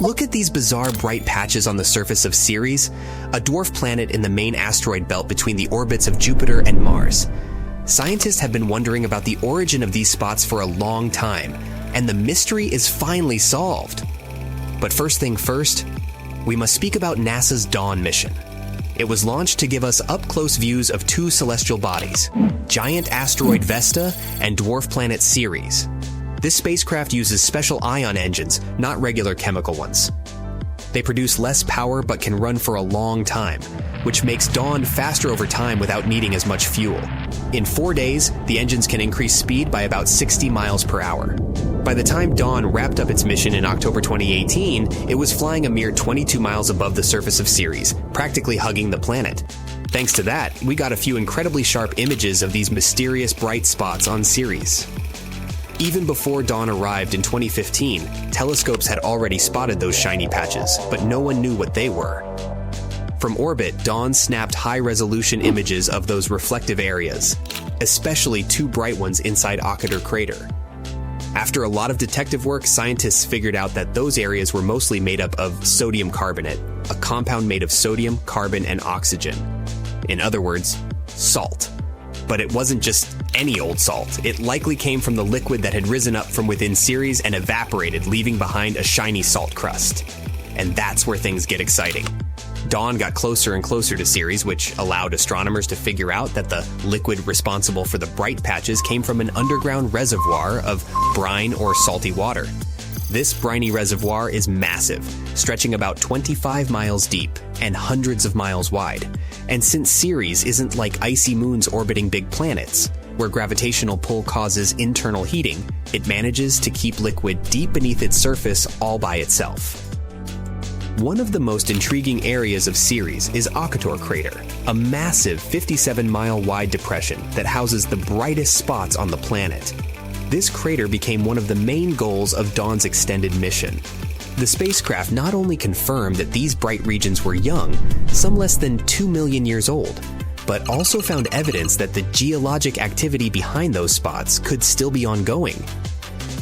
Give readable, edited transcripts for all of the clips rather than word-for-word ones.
Look at these bizarre bright patches on the surface of Ceres, a dwarf planet in the main asteroid belt between the orbits of Jupiter and Mars. Scientists have been wondering about the origin of these spots for a long time, and the mystery is finally solved. But first thing first, we must speak about NASA's Dawn mission. It was launched to give us up-close views of two celestial bodies, giant asteroid Vesta and dwarf planet Ceres. This spacecraft uses special ion engines, not regular chemical ones. They produce less power but can run for a long time, which makes Dawn faster over time without needing as much fuel. In 4 days, the engines can increase speed by about 60 miles per hour. By the time Dawn wrapped up its mission in October 2018, it was flying a mere 22 miles above the surface of Ceres, practically hugging the planet. Thanks to that, we got a few incredibly sharp images of these mysterious bright spots on Ceres. Even before Dawn arrived in 2015, telescopes had already spotted those shiny patches, but no one knew what they were. From orbit, Dawn snapped high-resolution images of those reflective areas, especially two bright ones inside Occator crater. After a lot of detective work, scientists figured out that those areas were mostly made up of sodium carbonate, a compound made of sodium, carbon, and oxygen. In other words, salt. But it wasn't just any old salt. It likely came from the liquid that had risen up from within Ceres and evaporated, leaving behind a shiny salt crust. And that's where things get exciting. Dawn got closer and closer to Ceres, which allowed astronomers to figure out that the liquid responsible for the bright patches came from an underground reservoir of brine or salty water. This briny reservoir is massive, stretching about 25 miles deep and hundreds of miles wide. And since Ceres isn't like icy moons orbiting big planets, where gravitational pull causes internal heating, it manages to keep liquid deep beneath its surface all by itself. One of the most intriguing areas of Ceres is Occator crater, a massive 57-mile wide depression that houses the brightest spots on the planet. This crater became one of the main goals of Dawn's extended mission. The spacecraft not only confirmed that these bright regions were young, some less than 2 million years old, but also found evidence that the geologic activity behind those spots could still be ongoing.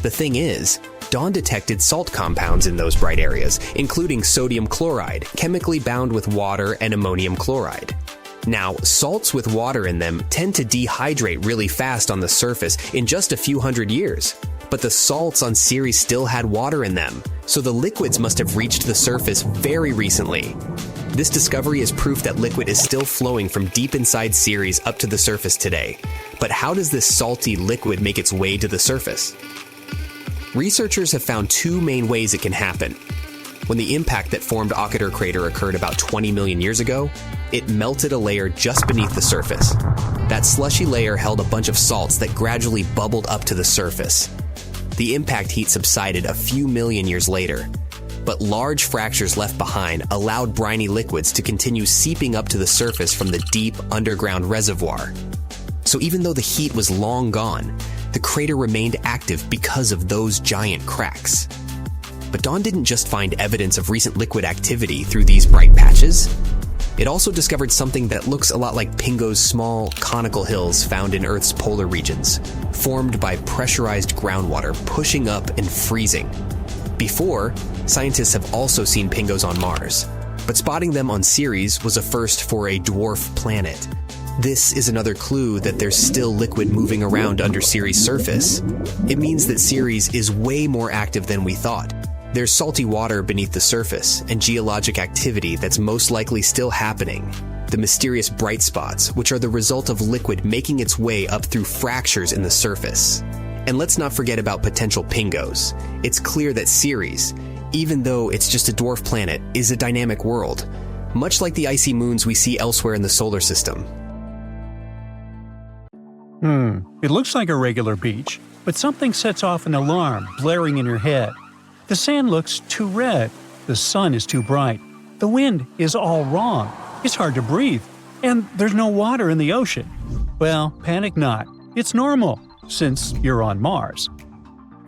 The thing is, Dawn detected salt compounds in those bright areas, including sodium chloride, chemically bound with water and ammonium chloride. Now, salts with water in them tend to dehydrate really fast on the surface in just a few hundred years. But the salts on Ceres still had water in them, so the liquids must have reached the surface very recently. This discovery is proof that liquid is still flowing from deep inside Ceres up to the surface today. But how does this salty liquid make its way to the surface? Researchers have found two main ways it can happen. When the impact that formed Occator crater occurred about 20 million years ago, it melted a layer just beneath the surface. That slushy layer held a bunch of salts that gradually bubbled up to the surface. The impact heat subsided a few million years later, but large fractures left behind allowed briny liquids to continue seeping up to the surface from the deep underground reservoir. So even though the heat was long gone, the crater remained active because of those giant cracks. But Dawn didn't just find evidence of recent liquid activity through these bright patches. It also discovered something that looks a lot like Pingo's small, conical hills found in Earth's polar regions, formed by pressurized groundwater pushing up and freezing. Before, scientists have also seen Pingos on Mars, but spotting them on Ceres was a first for a dwarf planet. This is another clue that there's still liquid moving around under Ceres' surface. It means that Ceres is way more active than we thought. There's salty water beneath the surface and geologic activity that's most likely still happening. The mysterious bright spots, which are the result of liquid making its way up through fractures in the surface. And let's not forget about potential Pingos. It's clear that Ceres, even though it's just a dwarf planet, is a dynamic world, much like the icy moons we see elsewhere in the solar system. It looks like a regular beach, but something sets off an alarm blaring in your head. The sand looks too red, the sun is too bright, the wind is all wrong, it's hard to breathe, and there's no water in the ocean. Well, panic not, it's normal, since you're on Mars.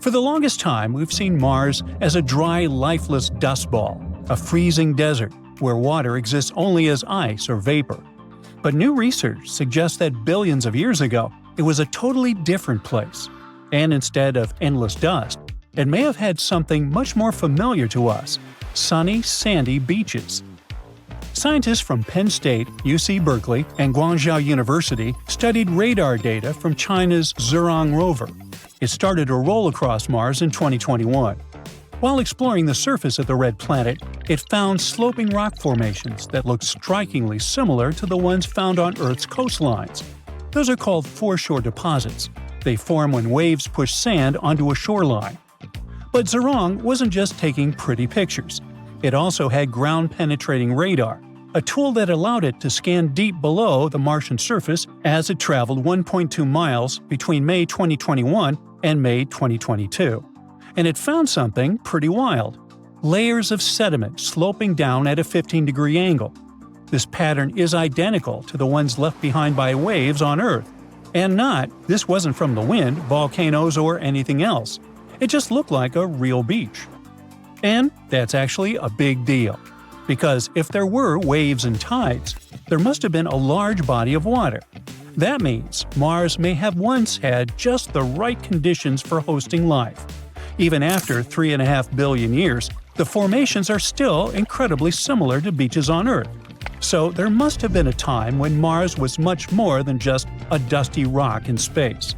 For the longest time, we've seen Mars as a dry, lifeless dust ball, a freezing desert where water exists only as ice or vapor. But new research suggests that billions of years ago, it was a totally different place. And instead of endless dust, it may have had something much more familiar to us, sunny, sandy beaches. Scientists from Penn State, UC Berkeley, and Guangzhou University studied radar data from China's Zhurong rover. It started to roll across Mars in 2021. While exploring the surface of the red planet, it found sloping rock formations that looked strikingly similar to the ones found on Earth's coastlines. Those are called foreshore deposits. They form when waves push sand onto a shoreline. But Zhurong wasn't just taking pretty pictures. It also had ground-penetrating radar, a tool that allowed it to scan deep below the Martian surface as it traveled 1.2 miles between May 2021 and May 2022. And it found something pretty wild. Layers of sediment sloping down at a 15-degree angle. This pattern is identical to the ones left behind by waves on Earth. And this wasn't from the wind, volcanoes, or anything else. It just looked like a real beach. And that's actually a big deal. Because if there were waves and tides, there must have been a large body of water. That means Mars may have once had just the right conditions for hosting life. Even after 3.5 billion years, the formations are still incredibly similar to beaches on Earth. So there must have been a time when Mars was much more than just a dusty rock in space.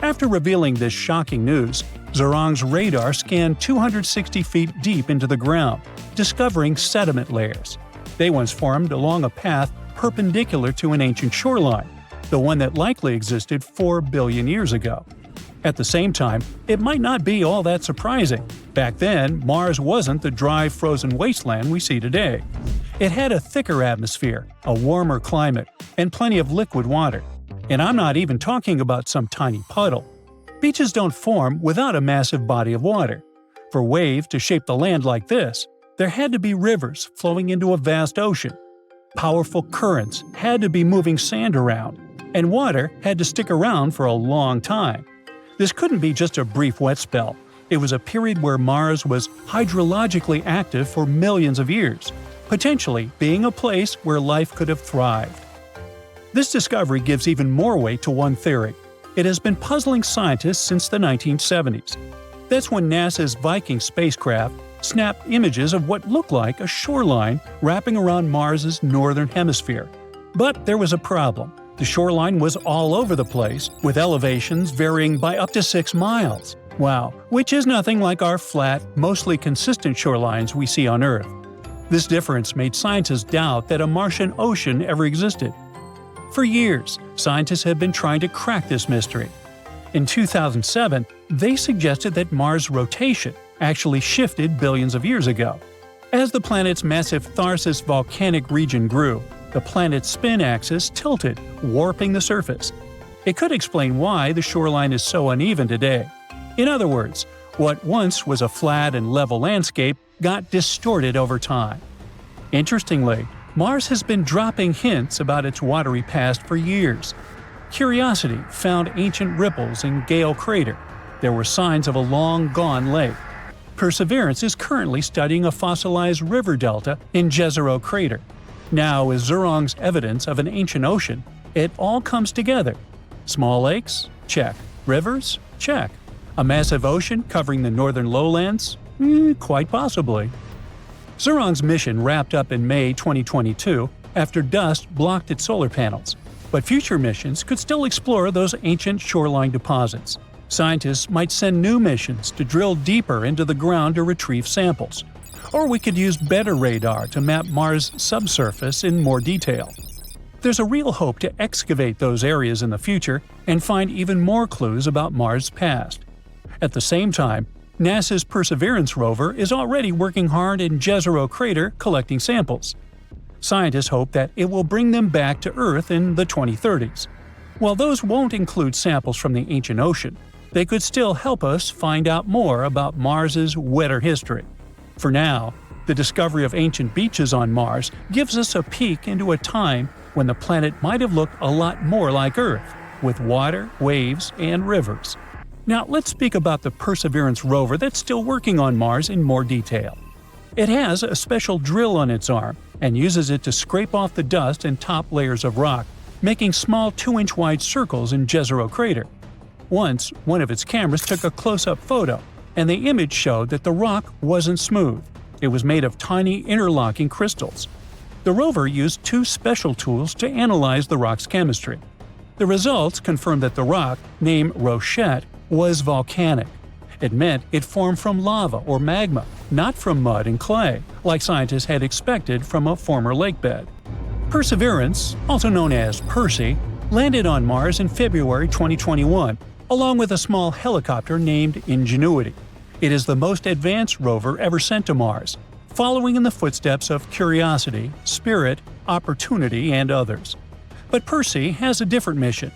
After revealing this shocking news, Zhurong's radar scanned 260 feet deep into the ground, discovering sediment layers. They once formed along a path perpendicular to an ancient shoreline, the one that likely existed 4 billion years ago. At the same time, it might not be all that surprising. Back then, Mars wasn't the dry, frozen wasteland we see today. It had a thicker atmosphere, a warmer climate, and plenty of liquid water. And I'm not even talking about some tiny puddle. Beaches don't form without a massive body of water. For waves to shape the land like this, there had to be rivers flowing into a vast ocean. Powerful currents had to be moving sand around, and water had to stick around for a long time. This couldn't be just a brief wet spell. It was a period where Mars was hydrologically active for millions of years, potentially being a place where life could have thrived. This discovery gives even more weight to one theory. It has been puzzling scientists since the 1970s. That's when NASA's Viking spacecraft snapped images of what looked like a shoreline wrapping around Mars's northern hemisphere. But there was a problem. The shoreline was all over the place, with elevations varying by up to 6 miles. Wow, which is nothing like our flat, mostly consistent shorelines we see on Earth. This difference made scientists doubt that a Martian ocean ever existed. For years, scientists have been trying to crack this mystery. In 2007, they suggested that Mars' rotation actually shifted billions of years ago. As the planet's massive Tharsis volcanic region grew, the planet's spin axis tilted, warping the surface. It could explain why the shoreline is so uneven today. In other words, what once was a flat and level landscape got distorted over time. Interestingly, Mars has been dropping hints about its watery past for years. Curiosity found ancient ripples in Gale Crater. There were signs of a long-gone lake. Perseverance is currently studying a fossilized river delta in Jezero Crater. Now, with Zhurong's evidence of an ancient ocean, it all comes together. Small lakes? Check. Rivers? Check. A massive ocean covering the northern lowlands? Quite possibly. Zhurong's mission wrapped up in May 2022 after dust blocked its solar panels. But future missions could still explore those ancient shoreline deposits. Scientists might send new missions to drill deeper into the ground to retrieve samples. Or we could use better radar to map Mars' subsurface in more detail. There's a real hope to excavate those areas in the future and find even more clues about Mars' past. At the same time, NASA's Perseverance rover is already working hard in Jezero Crater collecting samples. Scientists hope that it will bring them back to Earth in the 2030s. While those won't include samples from the ancient ocean, they could still help us find out more about Mars's wetter history. For now, the discovery of ancient beaches on Mars gives us a peek into a time when the planet might have looked a lot more like Earth, with water, waves, and rivers. Now let's speak about the Perseverance rover that's still working on Mars in more detail. It has a special drill on its arm and uses it to scrape off the dust and top layers of rock, making small 2-inch wide circles in Jezero Crater. Once, one of its cameras took a close-up photo, and the image showed that the rock wasn't smooth. It was made of tiny interlocking crystals. The rover used two special tools to analyze the rock's chemistry. The results confirmed that the rock, named Rochette, was volcanic. It meant it formed from lava or magma, not from mud and clay, like scientists had expected from a former lakebed. Perseverance, also known as Percy, landed on Mars in February 2021, along with a small helicopter named Ingenuity. It is the most advanced rover ever sent to Mars, following in the footsteps of Curiosity, Spirit, Opportunity, and others. But Percy has a different mission.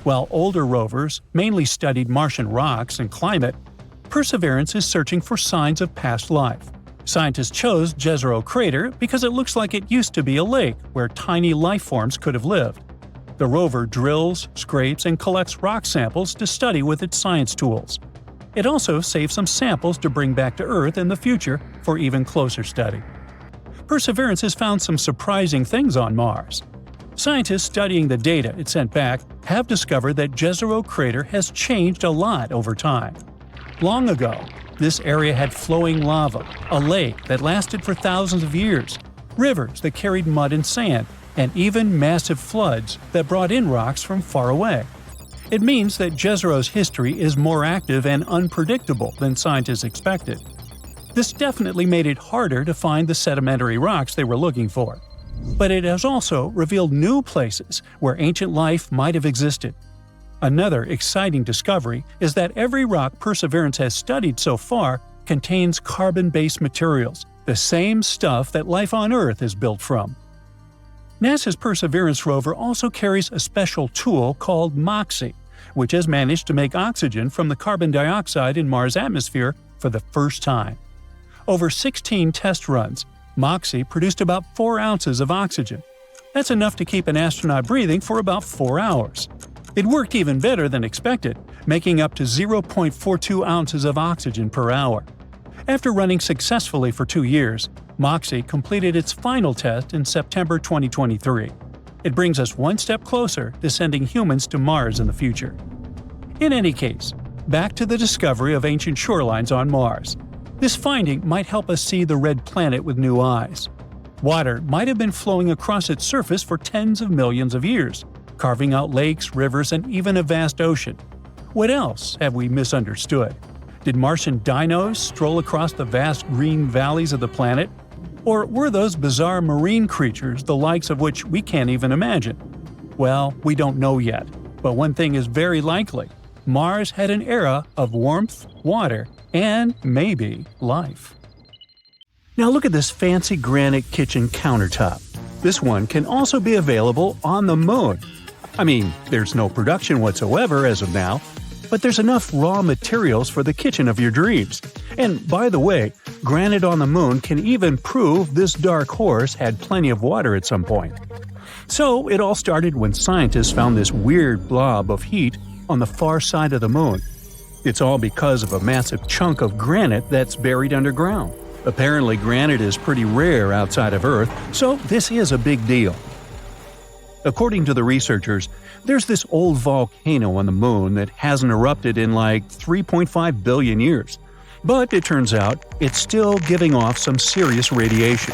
While older rovers mainly studied Martian rocks and climate, Perseverance is searching for signs of past life. Scientists chose Jezero Crater because it looks like it used to be a lake where tiny life forms could have lived. The rover drills, scrapes, and collects rock samples to study with its science tools. It also saves some samples to bring back to Earth in the future for even closer study. Perseverance has found some surprising things on Mars. Scientists studying the data it sent back have discovered that Jezero Crater has changed a lot over time. Long ago, this area had flowing lava, a lake that lasted for thousands of years, rivers that carried mud and sand, and even massive floods that brought in rocks from far away. It means that Jezero's history is more active and unpredictable than scientists expected. This definitely made it harder to find the sedimentary rocks they were looking for. But it has also revealed new places where ancient life might have existed. Another exciting discovery is that every rock Perseverance has studied so far contains carbon-based materials, the same stuff that life on Earth is built from. NASA's Perseverance rover also carries a special tool called MOXIE, which has managed to make oxygen from the carbon dioxide in Mars' atmosphere for the first time. Over 16 test runs, MOXIE produced about 4 ounces of oxygen. That's enough to keep an astronaut breathing for about 4 hours. It worked even better than expected, making up to 0.42 ounces of oxygen per hour. After running successfully for 2 years, MOXIE completed its final test in September 2023. It brings us one step closer to sending humans to Mars in the future. In any case, back to the discovery of ancient shorelines on Mars. This finding might help us see the red planet with new eyes. Water might have been flowing across its surface for tens of millions of years, carving out lakes, rivers, and even a vast ocean. What else have we misunderstood? Did Martian dinos stroll across the vast green valleys of the planet? Or were those bizarre marine creatures the likes of which we can't even imagine? Well, we don't know yet, but one thing is very likely. Mars had an era of warmth, water, and maybe life. Now look at this fancy granite kitchen countertop. This one can also be available on the moon. I mean, there's no production whatsoever as of now, but there's enough raw materials for the kitchen of your dreams. And by the way, granite on the moon can even prove this dark horse had plenty of water at some point. So it all started when scientists found this weird blob of heat on the far side of the moon. It's all because of a massive chunk of granite that's buried underground. Apparently, granite is pretty rare outside of Earth, so this is a big deal. According to the researchers, there's this old volcano on the moon that hasn't erupted in like 3.5 billion years. But it turns out it's still giving off some serious radiation.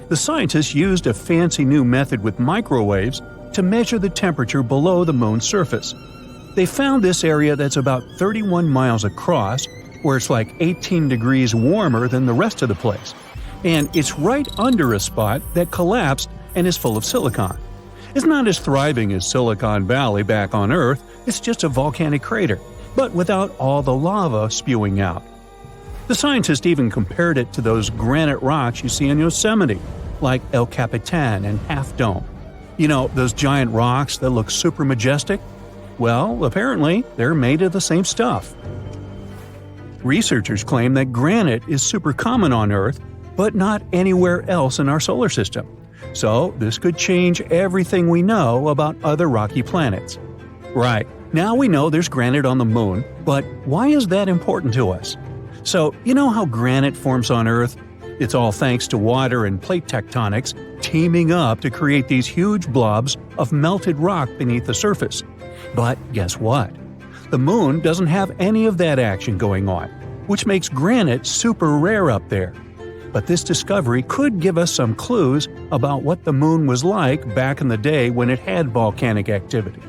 The scientists used a fancy new method with microwaves to measure the temperature below the moon's surface. They found this area that's about 31 miles across, where it's like 18 degrees warmer than the rest of the place. And it's right under a spot that collapsed and is full of silicon. It's not as thriving as Silicon Valley back on Earth, it's just a volcanic crater, but without all the lava spewing out. The scientists even compared it to those granite rocks you see in Yosemite, like El Capitan and Half Dome. You know, those giant rocks that look super majestic? Well, apparently, they're made of the same stuff. Researchers claim that granite is super common on Earth, but not anywhere else in our solar system. So, this could change everything we know about other rocky planets. Right, now we know there's granite on the moon, but why is that important to us? So, you know how granite forms on Earth? It's all thanks to water and plate tectonics teaming up to create these huge blobs of melted rock beneath the surface. But guess what? The moon doesn't have any of that action going on, which makes granite super rare up there. but this discovery could give us some clues about what the moon was like back in the day when it had volcanic activity.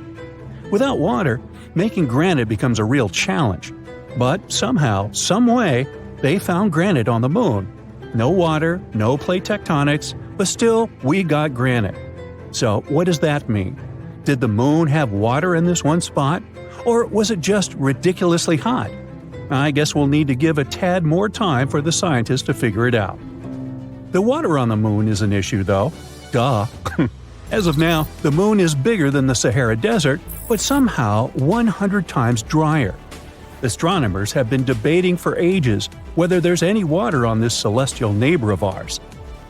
Without water, making granite becomes a real challenge. But somehow, someway, they found granite on the moon. No water, no plate tectonics, but still, we got granite. So what does that mean? Did the moon have water in this one spot? Or was it just ridiculously hot? I guess we'll need to give a tad more time for the scientists to figure it out. The water on the moon is an issue, though. Duh. As of now, the moon is bigger than the Sahara Desert, but somehow 100 times drier. Astronomers have been debating for ages whether there's any water on this celestial neighbor of ours.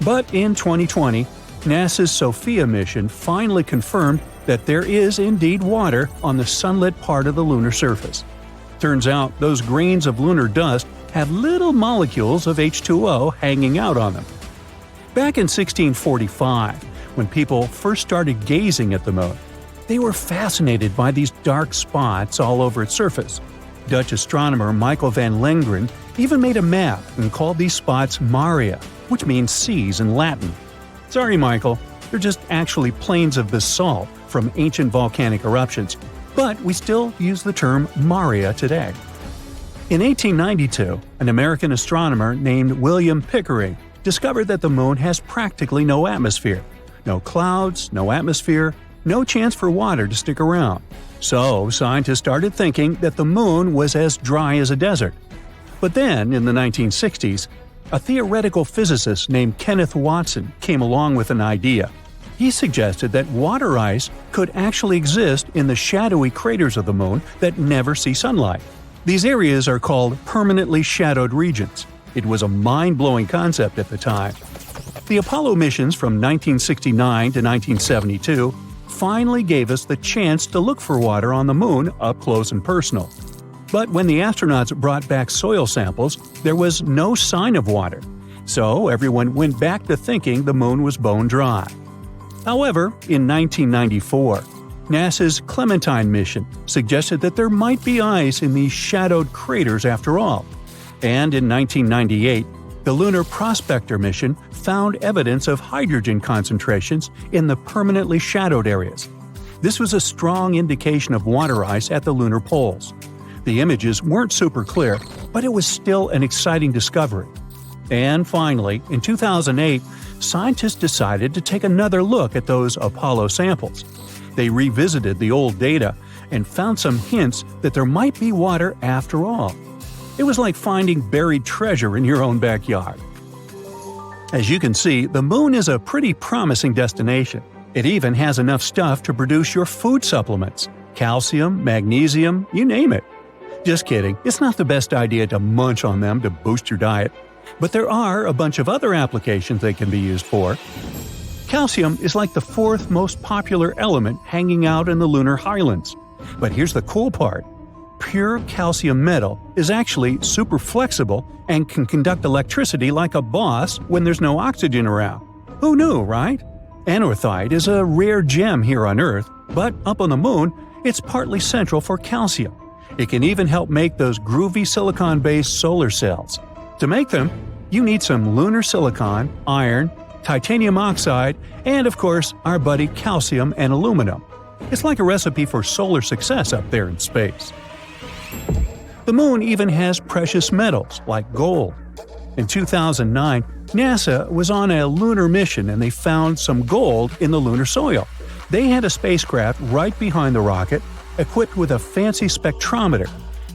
But in 2020, NASA's SOFIA mission finally confirmed that there is indeed water on the sunlit part of the lunar surface. Turns out those grains of lunar dust have little molecules of H2O hanging out on them. Back in 1645, when people first started gazing at the moon, they were fascinated by these dark spots all over its surface. Dutch astronomer Michael van Lengren even made a map and called these spots Maria, which means seas in Latin. Sorry, Michael, they're just actually plains of basalt from ancient volcanic eruptions, but we still use the term Maria today. In 1892, an American astronomer named William Pickering discovered that the moon has practically no atmosphere. No clouds, no atmosphere, no chance for water to stick around. So scientists started thinking that the moon was as dry as a desert. But then, in the 1960s, a theoretical physicist named Kenneth Watson came along with an idea. He suggested that water ice could actually exist in the shadowy craters of the moon that never see sunlight. These areas are called permanently shadowed regions. It was a mind-blowing concept at the time. The Apollo missions from 1969 to 1972 finally gave us the chance to look for water on the moon up close and personal. But when the astronauts brought back soil samples, there was no sign of water. So everyone went back to thinking the moon was bone dry. However, in 1994, NASA's Clementine mission suggested that there might be ice in these shadowed craters after all. And in 1998, the Lunar Prospector mission found evidence of hydrogen concentrations in the permanently shadowed areas. This was a strong indication of water ice at the lunar poles. The images weren't super clear, but it was still an exciting discovery. And finally, in 2008, scientists decided to take another look at those Apollo samples. They revisited the old data and found some hints that there might be water after all. It was like finding buried treasure in your own backyard. As you can see, the moon is a pretty promising destination. It even has enough stuff to produce your food supplements – calcium, magnesium, you name it. Just kidding, it's not the best idea to munch on them to boost your diet. But there are a bunch of other applications they can be used for. Calcium is like the fourth most popular element hanging out in the lunar highlands. But here's the cool part. Pure calcium metal is actually super flexible and can conduct electricity like a boss when there's no oxygen around. Who knew, right? Anorthite is a rare gem here on Earth, but up on the moon, it's partly central for calcium. It can even help make those groovy silicon-based solar cells. To make them, you need some lunar silicon, iron, titanium oxide, and of course, our buddy calcium and aluminum. It's like a recipe for solar success up there in space. The moon even has precious metals like gold. In 2009, NASA was on a lunar mission and they found some gold in the lunar soil. They had a spacecraft right behind the rocket, equipped with a fancy spectrometer.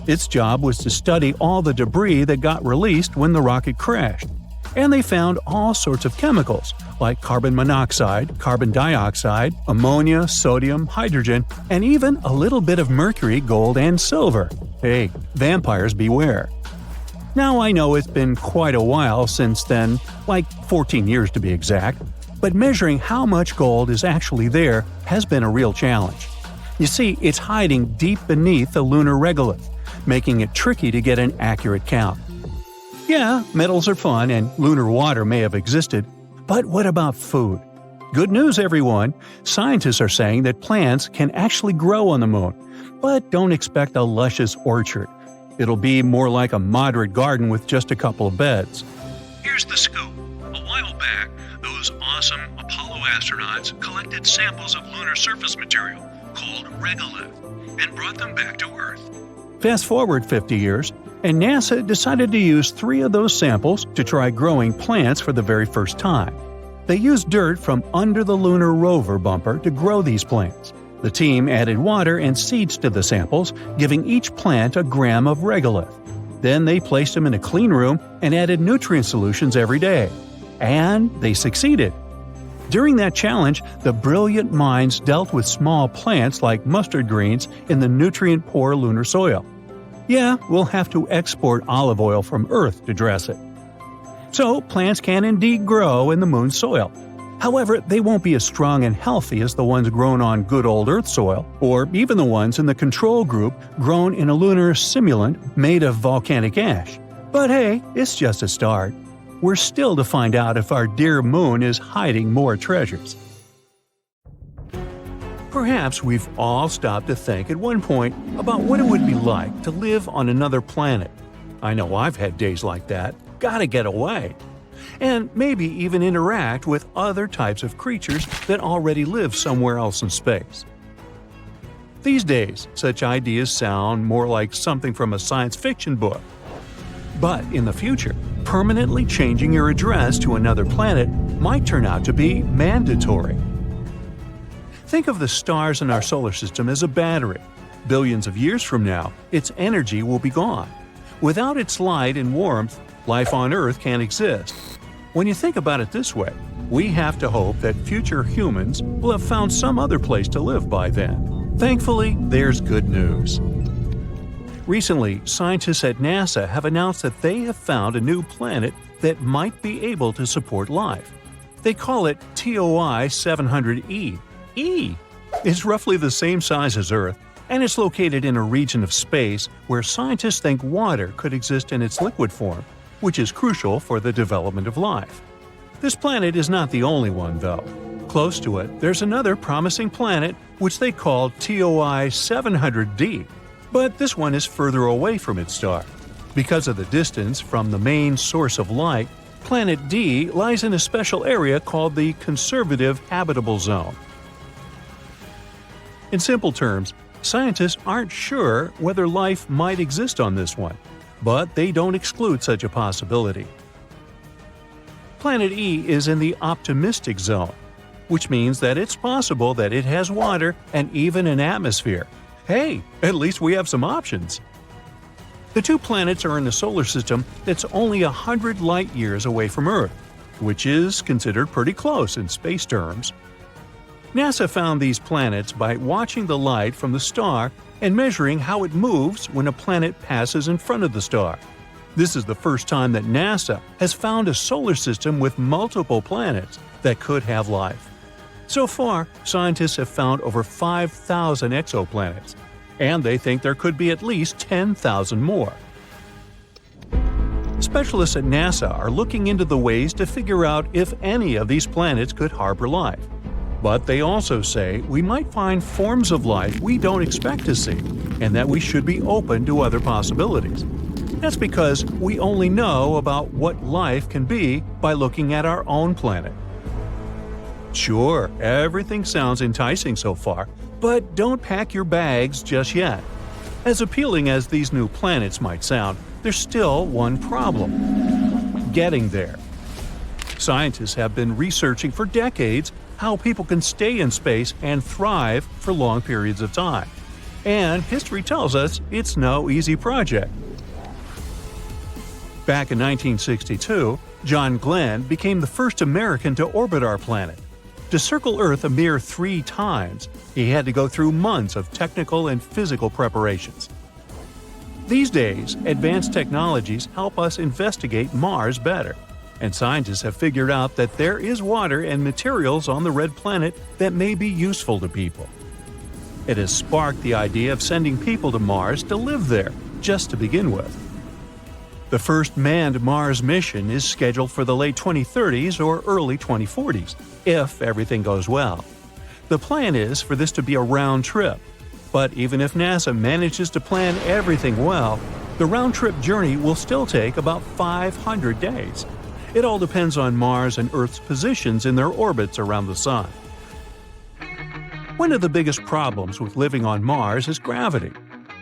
Its job was to study all the debris that got released when the rocket crashed. And they found all sorts of chemicals, like carbon monoxide, carbon dioxide, ammonia, sodium, hydrogen, and even a little bit of mercury, gold, and silver. Hey, vampires beware. Now I know it's been quite a while since then, like 14 years to be exact, but measuring how much gold is actually there has been a real challenge. You see, it's hiding deep beneath the lunar regolith, making it tricky to get an accurate count. Yeah, metals are fun and lunar water may have existed, but what about food? Good news, everyone! Scientists are saying that plants can actually grow on the moon, but don't expect a luscious orchard. It'll be more like a moderate garden with just a couple of beds. Here's the scoop. A while back, those awesome Apollo astronauts collected samples of lunar surface material called regolith and brought them back to Earth. Fast forward 50 years, and NASA decided to use 3 of those samples to try growing plants for the very first time. They used dirt from under the lunar rover bumper to grow these plants. The team added water and seeds to the samples, giving each plant a gram of regolith. Then they placed them in a clean room and added nutrient solutions every day. And they succeeded. During that challenge, the brilliant minds dealt with small plants like mustard greens in the nutrient-poor lunar soil. Yeah, we'll have to export olive oil from Earth to dress it. So, plants can indeed grow in the moon's soil. However, they won't be as strong and healthy as the ones grown on good old Earth soil, or even the ones in the control group grown in a lunar simulant made of volcanic ash. But hey, it's just a start. We're still to find out if our dear moon is hiding more treasures. Perhaps we've all stopped to think at one point about what it would be like to live on another planet. I know I've had days like that. Gotta get away. And maybe even interact with other types of creatures that already live somewhere else in space. These days, such ideas sound more like something from a science fiction book. But in the future, permanently changing your address to another planet might turn out to be mandatory. Think of the stars in our solar system as a battery. Billions of years from now, its energy will be gone. Without its light and warmth, life on Earth can't exist. When you think about it this way, we have to hope that future humans will have found some other place to live by then. Thankfully, there's good news. Recently, scientists at NASA have announced that they have found a new planet that might be able to support life. They call it TOI 700e. E is roughly the same size as Earth, and it's located in a region of space where scientists think water could exist in its liquid form, which is crucial for the development of life. This planet is not the only one, though. Close to it, there's another promising planet which they call TOI 700d, but this one is further away from its star. Because of the distance from the main source of light, Planet D lies in a special area called the Conservative Habitable Zone. In simple terms, scientists aren't sure whether life might exist on this one, but they don't exclude such a possibility. Planet E is in the optimistic zone, which means that it's possible that it has water and even an atmosphere. Hey, at least we have some options. The 2 planets are in a solar system that's only 100 light-years away from Earth, which is considered pretty close in space terms. NASA found these planets by watching the light from the star and measuring how it moves when a planet passes in front of the star. This is the first time that NASA has found a solar system with multiple planets that could have life. So far, scientists have found over 5,000 exoplanets, and they think there could be at least 10,000 more. Specialists at NASA are looking into the ways to figure out if any of these planets could harbor life. But they also say we might find forms of life we don't expect to see, and that we should be open to other possibilities. That's because we only know about what life can be by looking at our own planet. Sure, everything sounds enticing so far, but don't pack your bags just yet. As appealing as these new planets might sound, there's still one problem: getting there. Scientists have been researching for decades how people can stay in space and thrive for long periods of time. And history tells us it's no easy project. Back in 1962, John Glenn became the first American to orbit our planet. To circle Earth a mere 3 times, he had to go through months of technical and physical preparations. These days, advanced technologies help us investigate Mars better, and scientists have figured out that there is water and materials on the red planet that may be useful to people. It has sparked the idea of sending people to Mars to live there, just to begin with. The first manned Mars mission is scheduled for the late 2030s or early 2040s, if everything goes well. The plan is for this to be a round trip, but even if NASA manages to plan everything well, the round-trip journey will still take about 500 days. It all depends on Mars and Earth's positions in their orbits around the Sun. One of the biggest problems with living on Mars is gravity.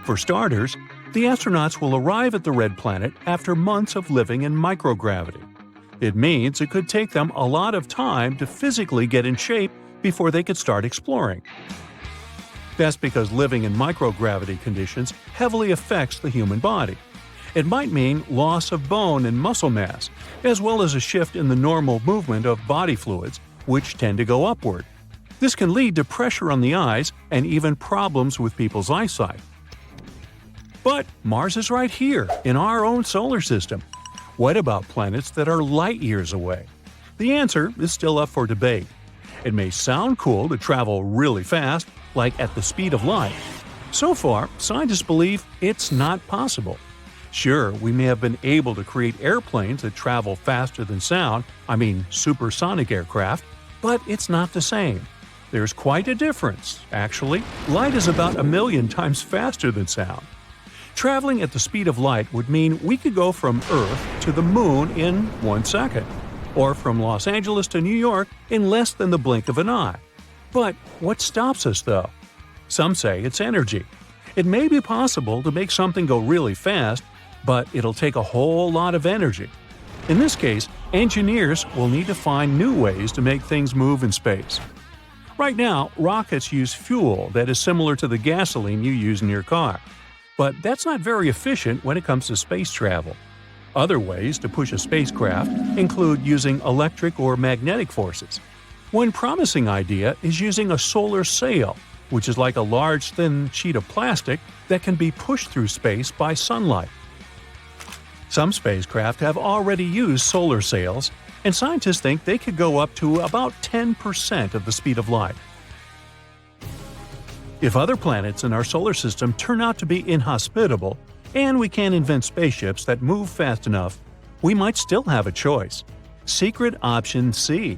For starters, the astronauts will arrive at the red planet after months of living in microgravity. It means it could take them a lot of time to physically get in shape before they could start exploring. That's because living in microgravity conditions heavily affects the human body. It might mean loss of bone and muscle mass, as well as a shift in the normal movement of body fluids, which tend to go upward. This can lead to pressure on the eyes and even problems with people's eyesight. But Mars is right here, in our own solar system. What about planets that are light years away? The answer is still up for debate. It may sound cool to travel really fast, like at the speed of light. So far, scientists believe it's not possible. Sure, we may have been able to create airplanes that travel faster than sound, supersonic aircraft, but it's not the same. There's quite a difference, actually. Light is about 1 million times faster than sound. Traveling at the speed of light would mean we could go from Earth to the Moon in 1 second, or from Los Angeles to New York in less than the blink of an eye. But what stops us, though? Some say it's energy. It may be possible to make something go really fast, but it'll take a whole lot of energy. In this case, engineers will need to find new ways to make things move in space. Right now, rockets use fuel that is similar to the gasoline you use in your car. But that's not very efficient when it comes to space travel. Other ways to push a spacecraft include using electric or magnetic forces. One promising idea is using a solar sail, which is like a large thin sheet of plastic that can be pushed through space by sunlight. Some spacecraft have already used solar sails, and scientists think they could go up to about 10% of the speed of light. If other planets in our solar system turn out to be inhospitable, and we can't invent spaceships that move fast enough, we might still have a choice. Secret Option C.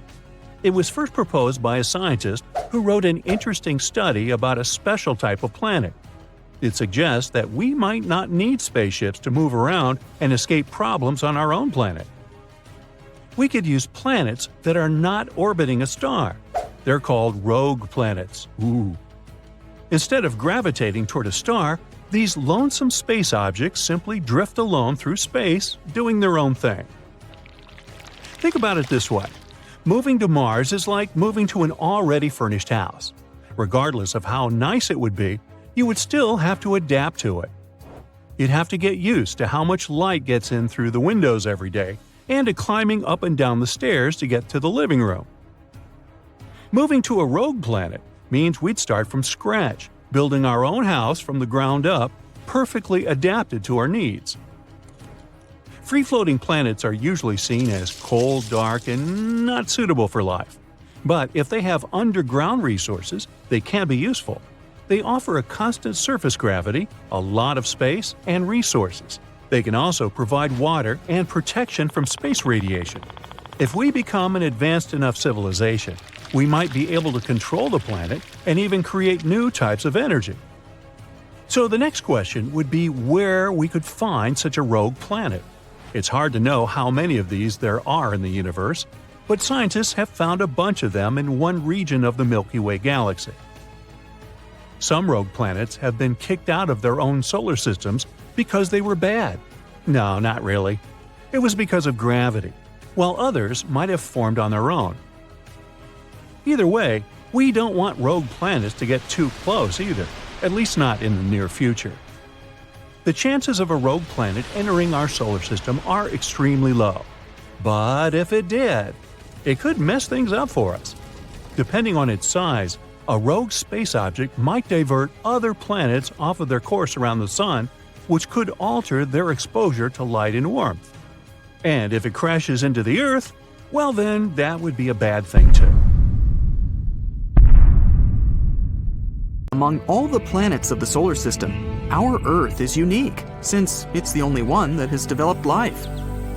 It was first proposed by a scientist who wrote an interesting study about a special type of planet. It suggests that we might not need spaceships to move around and escape problems on our own planet. We could use planets that are not orbiting a star. They're called rogue planets. Ooh. Instead of gravitating toward a star, these lonesome space objects simply drift alone through space, doing their own thing. Think about it this way. Moving to Mars is like moving to an already furnished house. Regardless of how nice it would be, you would still have to adapt to it. You'd have to get used to how much light gets in through the windows every day, and to climbing up and down the stairs to get to the living room. Moving to a rogue planet means we'd start from scratch, building our own house from the ground up, perfectly adapted to our needs. Free-floating planets are usually seen as cold, dark, and not suitable for life. But if they have underground resources, they can be useful. They offer a constant surface gravity, a lot of space, and resources. They can also provide water and protection from space radiation. If we become an advanced enough civilization, we might be able to control the planet and even create new types of energy. So the next question would be where we could find such a rogue planet. It's hard to know how many of these there are in the universe, but scientists have found a bunch of them in one region of the Milky Way galaxy. Some rogue planets have been kicked out of their own solar systems because they were bad. No, not really. It was because of gravity, while others might have formed on their own. Either way, we don't want rogue planets to get too close either, at least not in the near future. The chances of a rogue planet entering our solar system are extremely low. But if it did, it could mess things up for us. Depending on its size, a rogue space object might divert other planets off of their course around the Sun, which could alter their exposure to light and warmth. And if it crashes into the Earth, well then that would be a bad thing too. Among all the planets of the solar system, our Earth is unique, since it's the only one that has developed life.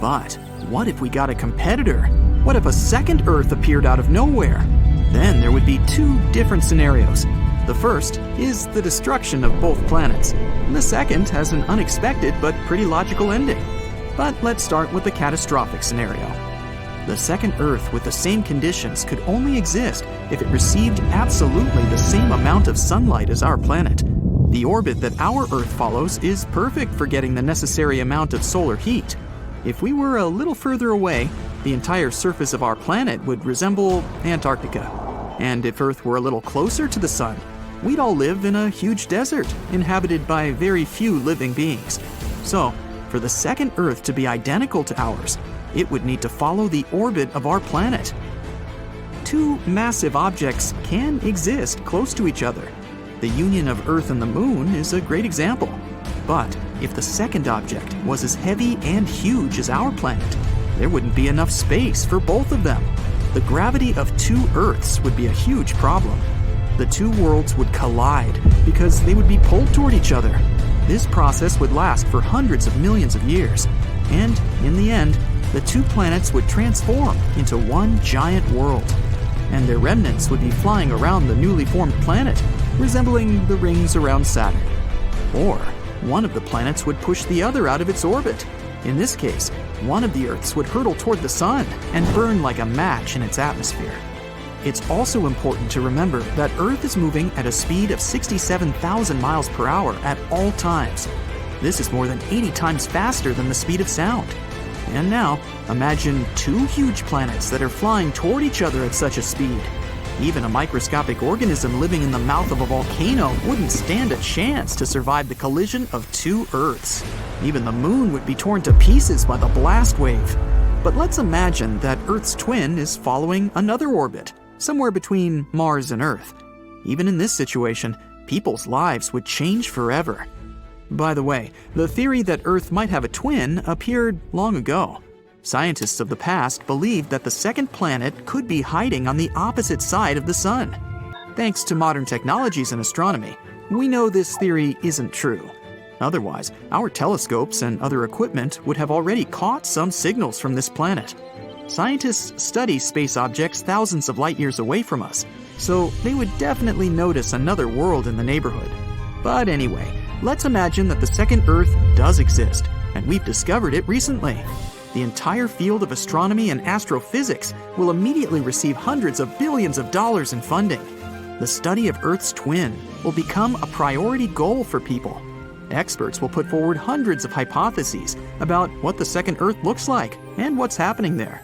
But what if we got a competitor? What if a second Earth appeared out of nowhere? Then there would be two different scenarios. The first is the destruction of both planets. And the second has an unexpected but pretty logical ending. But let's start with the catastrophic scenario. The second Earth with the same conditions could only exist if it received absolutely the same amount of sunlight as our planet. The orbit that our Earth follows is perfect for getting the necessary amount of solar heat. If we were a little further away, the entire surface of our planet would resemble Antarctica. And if Earth were a little closer to the sun, we'd all live in a huge desert, inhabited by very few living beings. So, for the second Earth to be identical to ours, it would need to follow the orbit of our planet. Two massive objects can exist close to each other. The union of Earth and the Moon is a great example. But if the second object was as heavy and huge as our planet, there wouldn't be enough space for both of them. The gravity of two Earths would be a huge problem. The two worlds would collide because they would be pulled toward each other. This process would last for hundreds of millions of years. And in the end, the two planets would transform into one giant world. And their remnants would be flying around the newly formed planet, resembling the rings around Saturn. Or one of the planets would push the other out of its orbit. In this case, one of the Earths would hurtle toward the sun and burn like a match in its atmosphere. It's also important to remember that Earth is moving at a speed of 67,000 miles per hour at all times. This is more than 80 times faster than the speed of sound. And now, imagine two huge planets that are flying toward each other at such a speed. Even a microscopic organism living in the mouth of a volcano wouldn't stand a chance to survive the collision of two Earths. Even the Moon would be torn to pieces by the blast wave. But let's imagine that Earth's twin is following another orbit, somewhere between Mars and Earth. Even in this situation, people's lives would change forever. By the way, the theory that Earth might have a twin appeared long ago. Scientists of the past believed that the second planet could be hiding on the opposite side of the sun. Thanks to modern technologies in astronomy, we know this theory isn't true. Otherwise, our telescopes and other equipment would have already caught some signals from this planet. Scientists study space objects thousands of light years away from us, so they would definitely notice another world in the neighborhood. But anyway, let's imagine that the second Earth does exist, and we've discovered it recently. The entire field of astronomy and astrophysics will immediately receive hundreds of billions of dollars in funding. The study of Earth's twin will become a priority goal for people. Experts will put forward hundreds of hypotheses about what the second Earth looks like and what's happening there.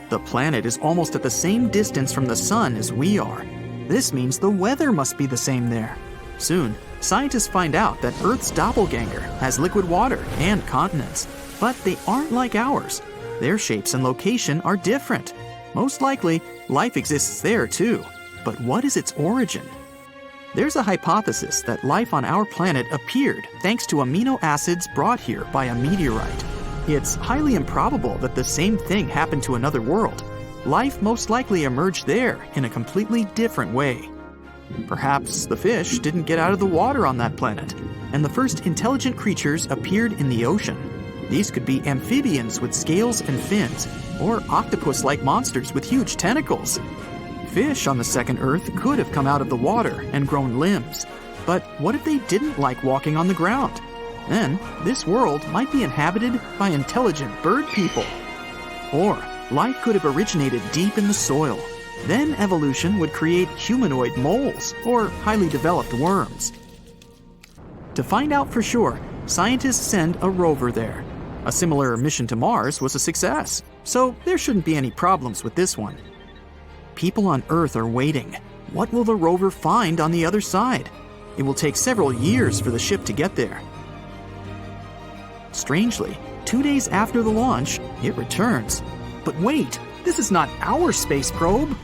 The planet is almost at the same distance from the sun as we are. This means the weather must be the same there. Soon, scientists find out that Earth's doppelganger has liquid water and continents, but they aren't like ours. Their shapes and location are different. Most likely, life exists there too. But what is its origin? There's a hypothesis that life on our planet appeared thanks to amino acids brought here by a meteorite. It's highly improbable that the same thing happened to another world. Life most likely emerged there in a completely different way. Perhaps the fish didn't get out of the water on that planet, and the first intelligent creatures appeared in the ocean. These could be amphibians with scales and fins, or octopus-like monsters with huge tentacles. Fish on the second Earth could have come out of the water and grown limbs. But what if they didn't like walking on the ground? Then, this world might be inhabited by intelligent bird people. Or, life could have originated deep in the soil. Then evolution would create humanoid moles or highly developed worms. To find out for sure, scientists send a rover there. A similar mission to Mars was a success, so there shouldn't be any problems with this one. People on Earth are waiting. What will the rover find on the other side? It will take several years for the ship to get there. Strangely, 2 days after the launch, it returns. But wait, this is not our space probe!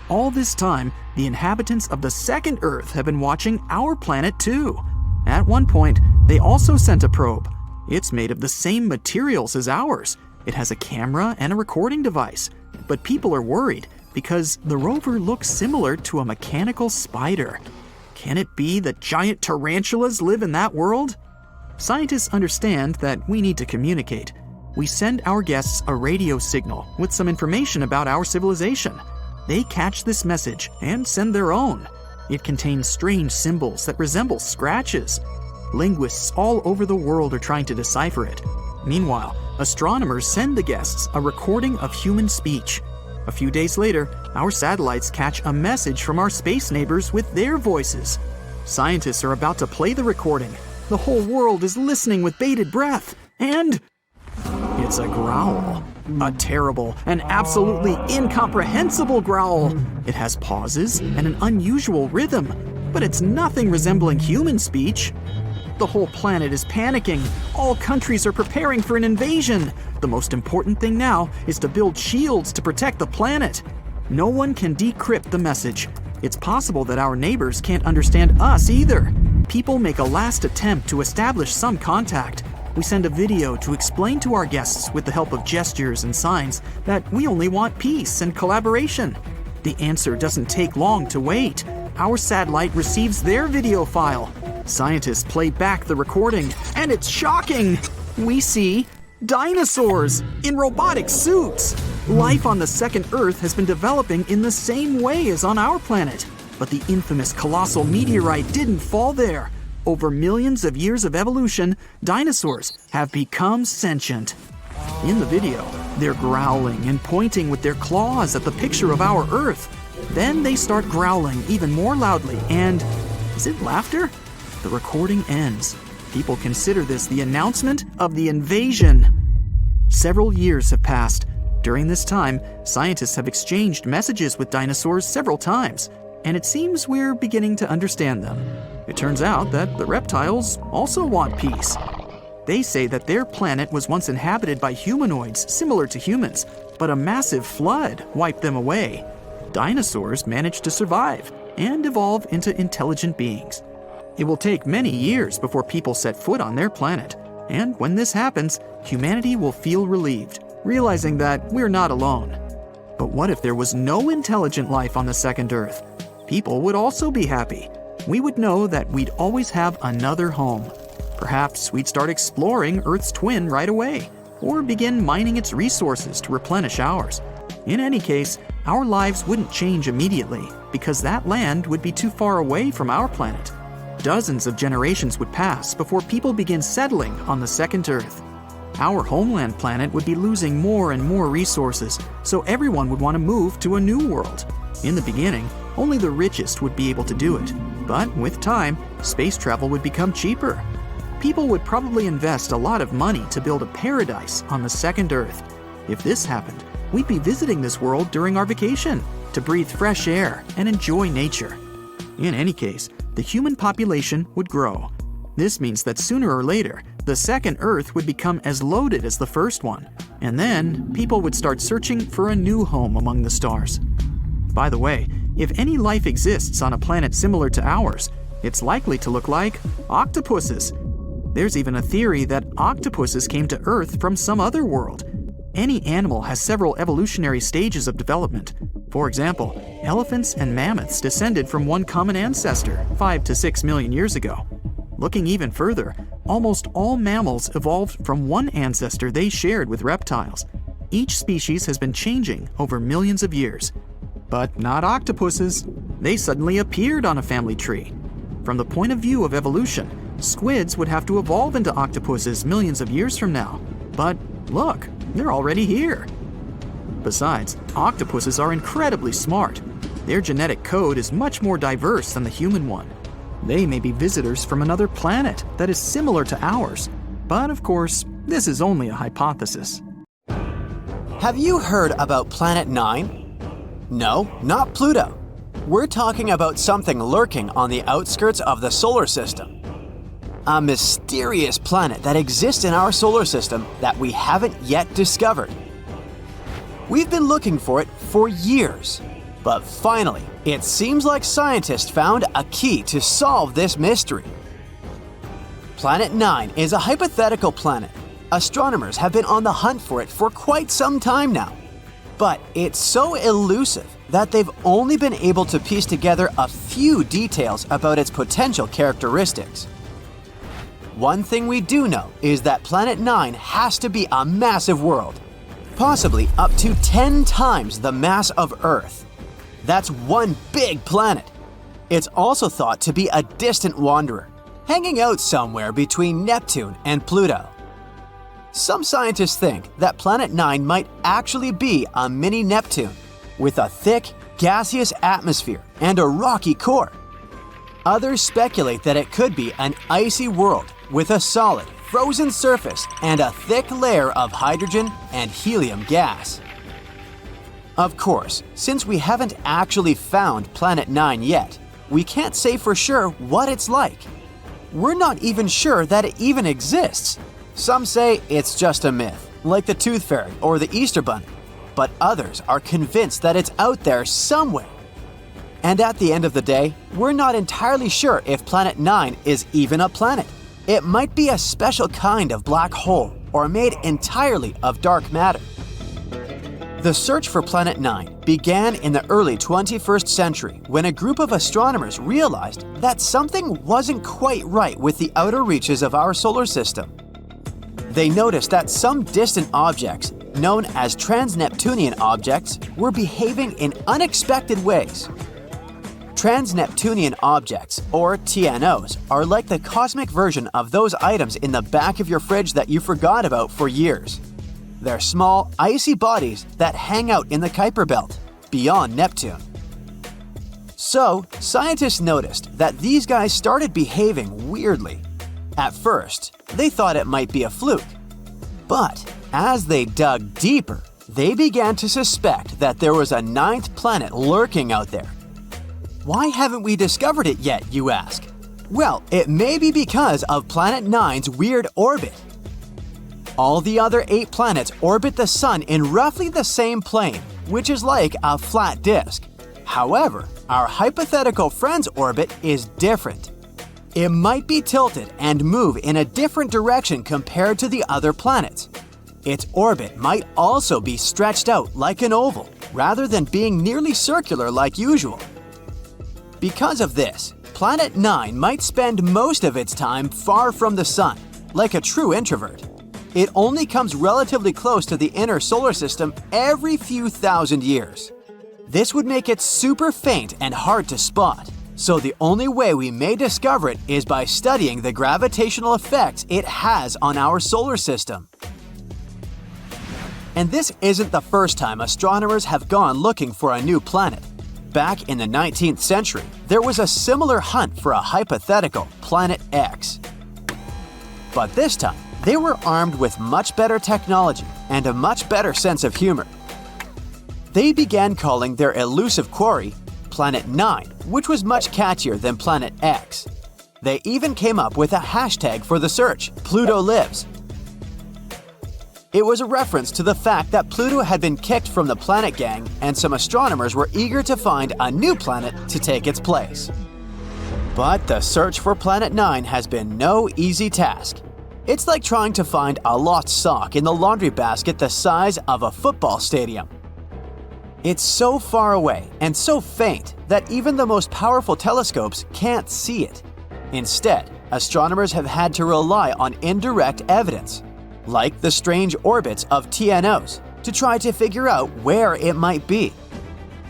All this time, the inhabitants of the second Earth have been watching our planet too. At one point, they also sent a probe. It's made of the same materials as ours. It has a camera and a recording device. But people are worried because the rover looks similar to a mechanical spider. Can it be that giant tarantulas live in that world? Scientists understand that we need to communicate. We send our guests a radio signal with some information about our civilization. They catch this message and send their own. It contains strange symbols that resemble scratches. Linguists all over the world are trying to decipher it. Meanwhile, astronomers send the guests a recording of human speech. A few days later, our satellites catch a message from our space neighbors with their voices. Scientists are about to play the recording. The whole world is listening with bated breath, and it's a growl. A terrible and absolutely incomprehensible growl. It has pauses and an unusual rhythm, but it's nothing resembling human speech. The whole planet is panicking. All countries are preparing for an invasion. The most important thing now is to build shields to protect the planet. No one can decrypt the message. It's possible that our neighbors can't understand us either. People make a last attempt to establish some contact. We send a video to explain to our guests with the help of gestures and signs that we only want peace and collaboration. The answer doesn't take long to wait. Our satellite receives their video file. Scientists play back the recording, and it's shocking! We see dinosaurs in robotic suits! Life on the second Earth has been developing in the same way as on our planet. But the infamous colossal meteorite didn't fall there. Over millions of years of evolution, dinosaurs have become sentient. In the video, they're growling and pointing with their claws at the picture of our Earth. Then they start growling even more loudly, and is it laughter? The recording ends. People consider this the announcement of the invasion. Several years have passed. During this time, scientists have exchanged messages with dinosaurs several times, and it seems we're beginning to understand them. It turns out that the reptiles also want peace. They say that their planet was once inhabited by humanoids similar to humans, but a massive flood wiped them away. Dinosaurs managed to survive and evolve into intelligent beings. It will take many years before people set foot on their planet, and when this happens, humanity will feel relieved, realizing that we're not alone. But what if there was no intelligent life on the second Earth? People would also be happy. We would know that we'd always have another home. Perhaps we'd start exploring Earth's twin right away, or begin mining its resources to replenish ours. In any case, our lives wouldn't change immediately, because that land would be too far away from our planet. Dozens of generations would pass before people begin settling on the second Earth. Our homeland planet would be losing more and more resources, so everyone would want to move to a new world. In the beginning, only the richest would be able to do it, but with time, space travel would become cheaper. People would probably invest a lot of money to build a paradise on the second Earth. If this happened, we'd be visiting this world during our vacation to breathe fresh air and enjoy nature. In any case, the human population would grow. This means that sooner or later, the second Earth would become as loaded as the first one, and then people would start searching for a new home among the stars. By the way, if any life exists on a planet similar to ours, it's likely to look like octopuses. There's even a theory that octopuses came to Earth from some other world. Any animal has several evolutionary stages of development. For example, elephants and mammoths descended from one common ancestor 5 to 6 million years ago. Looking even further, almost all mammals evolved from one ancestor they shared with reptiles. Each species has been changing over millions of years. But not octopuses. They suddenly appeared on a family tree. From the point of view of evolution, squids would have to evolve into octopuses millions of years from now. But look, they're already here. Besides, octopuses are incredibly smart. Their genetic code is much more diverse than the human one. They may be visitors from another planet that is similar to ours. But of course, this is only a hypothesis. Have you heard about Planet 9? No, not Pluto. We're talking about something lurking on the outskirts of the solar system. A mysterious planet that exists in our solar system that we haven't yet discovered. We've been looking for it for years, but finally, it seems like scientists found a key to solve this mystery. Planet 9 is a hypothetical planet. Astronomers have been on the hunt for it for quite some time now. But it's so elusive that they've only been able to piece together a few details about its potential characteristics. One thing we do know is that Planet 9 has to be a massive world, possibly up to 10 times the mass of Earth. That's one big planet. It's also thought to be a distant wanderer, hanging out somewhere between Neptune and Pluto. Some scientists think that Planet 9 might actually be a mini Neptune with a thick, gaseous atmosphere and a rocky core. Others speculate that it could be an icy world with a solid, frozen surface and a thick layer of hydrogen and helium gas. Of course, since we haven't actually found Planet 9 yet, we can't say for sure what it's like. We're not even sure that it even exists. Some say it's just a myth, like the Tooth Fairy or the Easter Bunny, but others are convinced that it's out there somewhere. And at the end of the day, we're not entirely sure if Planet 9 is even a planet. It might be a special kind of black hole or made entirely of dark matter. The search for Planet 9 began in the early 21st century when a group of astronomers realized that something wasn't quite right with the outer reaches of our solar system. They noticed that some distant objects, known as trans-Neptunian objects, were behaving in unexpected ways. Trans-Neptunian objects, or TNOs, are like the cosmic version of those items in the back of your fridge that you forgot about for years. They're small, icy bodies that hang out in the Kuiper Belt, beyond Neptune. So, scientists noticed that these guys started behaving weirdly. At first, they thought it might be a fluke. But as they dug deeper, they began to suspect that there was a ninth planet lurking out there. Why haven't we discovered it yet, you ask? Well, it may be because of Planet 9's weird orbit. All the other 8 planets orbit the Sun in roughly the same plane, which is like a flat disk. However, our hypothetical friend's orbit is different. It might be tilted and move in a different direction compared to the other planets. Its orbit might also be stretched out like an oval, rather than being nearly circular like usual. Because of this, Planet 9 might spend most of its time far from the Sun, like a true introvert. It only comes relatively close to the inner solar system every few thousand years. This would make it super faint and hard to spot, so the only way we may discover it is by studying the gravitational effects it has on our solar system. And this isn't the first time astronomers have gone looking for a new planet. Back in the 19th century, there was a similar hunt for a hypothetical Planet X. But this time, they were armed with much better technology and a much better sense of humor. They began calling their elusive quarry Planet 9, which was much catchier than Planet X. They even came up with a hashtag for the search, Pluto Lives. It was a reference to the fact that Pluto had been kicked from the planet gang and some astronomers were eager to find a new planet to take its place. But the search for Planet 9 has been no easy task. It's like trying to find a lost sock in the laundry basket the size of a football stadium. It's so far away and so faint that even the most powerful telescopes can't see it. Instead, astronomers have had to rely on indirect evidence, like the strange orbits of TNOs, to try to figure out where it might be.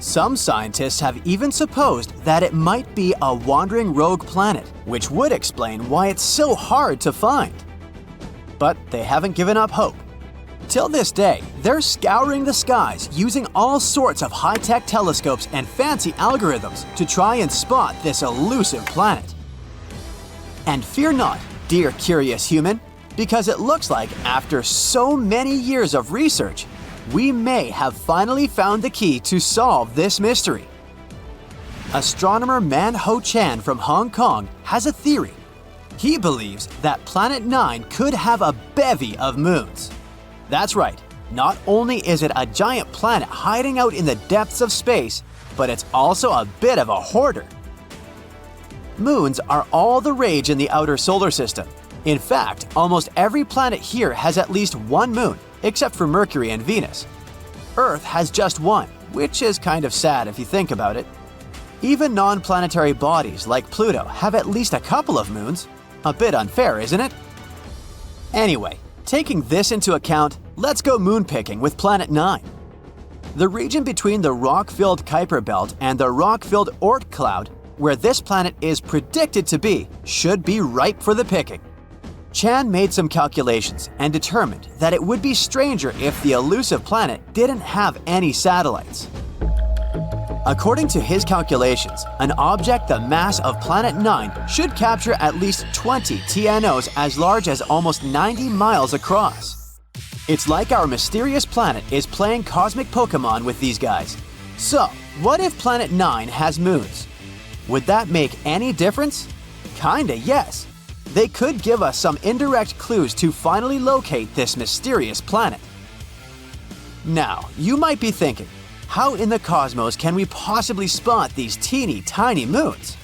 Some scientists have even supposed that it might be a wandering rogue planet, which would explain why it's so hard to find. But they haven't given up hope. Till this day, they're scouring the skies using all sorts of high-tech telescopes and fancy algorithms to try and spot this elusive planet. And fear not, dear curious human, because it looks like after so many years of research, we may have finally found the key to solve this mystery. Astronomer Man Ho Chan from Hong Kong has a theory. He believes that Planet 9 could have a bevy of moons. That's right, not only is it a giant planet hiding out in the depths of space, but it's also a bit of a hoarder. Moons are all the rage in the outer solar system. In fact, almost every planet here has at least one moon, except for Mercury and Venus. Earth has just one, which is kind of sad if you think about it. Even non-planetary bodies like Pluto have at least a couple of moons. A bit unfair, isn't it? Anyway, taking this into account, let's go moon picking with Planet 9. The region between the rock-filled Kuiper Belt and the rock-filled Oort cloud, where this planet is predicted to be, should be ripe for the picking. Chan made some calculations and determined that it would be stranger if the elusive planet didn't have any satellites. According to his calculations, an object the mass of Planet 9 should capture at least 20 TNOs as large as almost 90 miles across. It's like our mysterious planet is playing cosmic Pokemon with these guys. So, what if Planet 9 has moons? Would that make any difference? Kinda, yes. They could give us some indirect clues to finally locate this mysterious planet. Now, you might be thinking, how in the cosmos can we possibly spot these teeny tiny moons?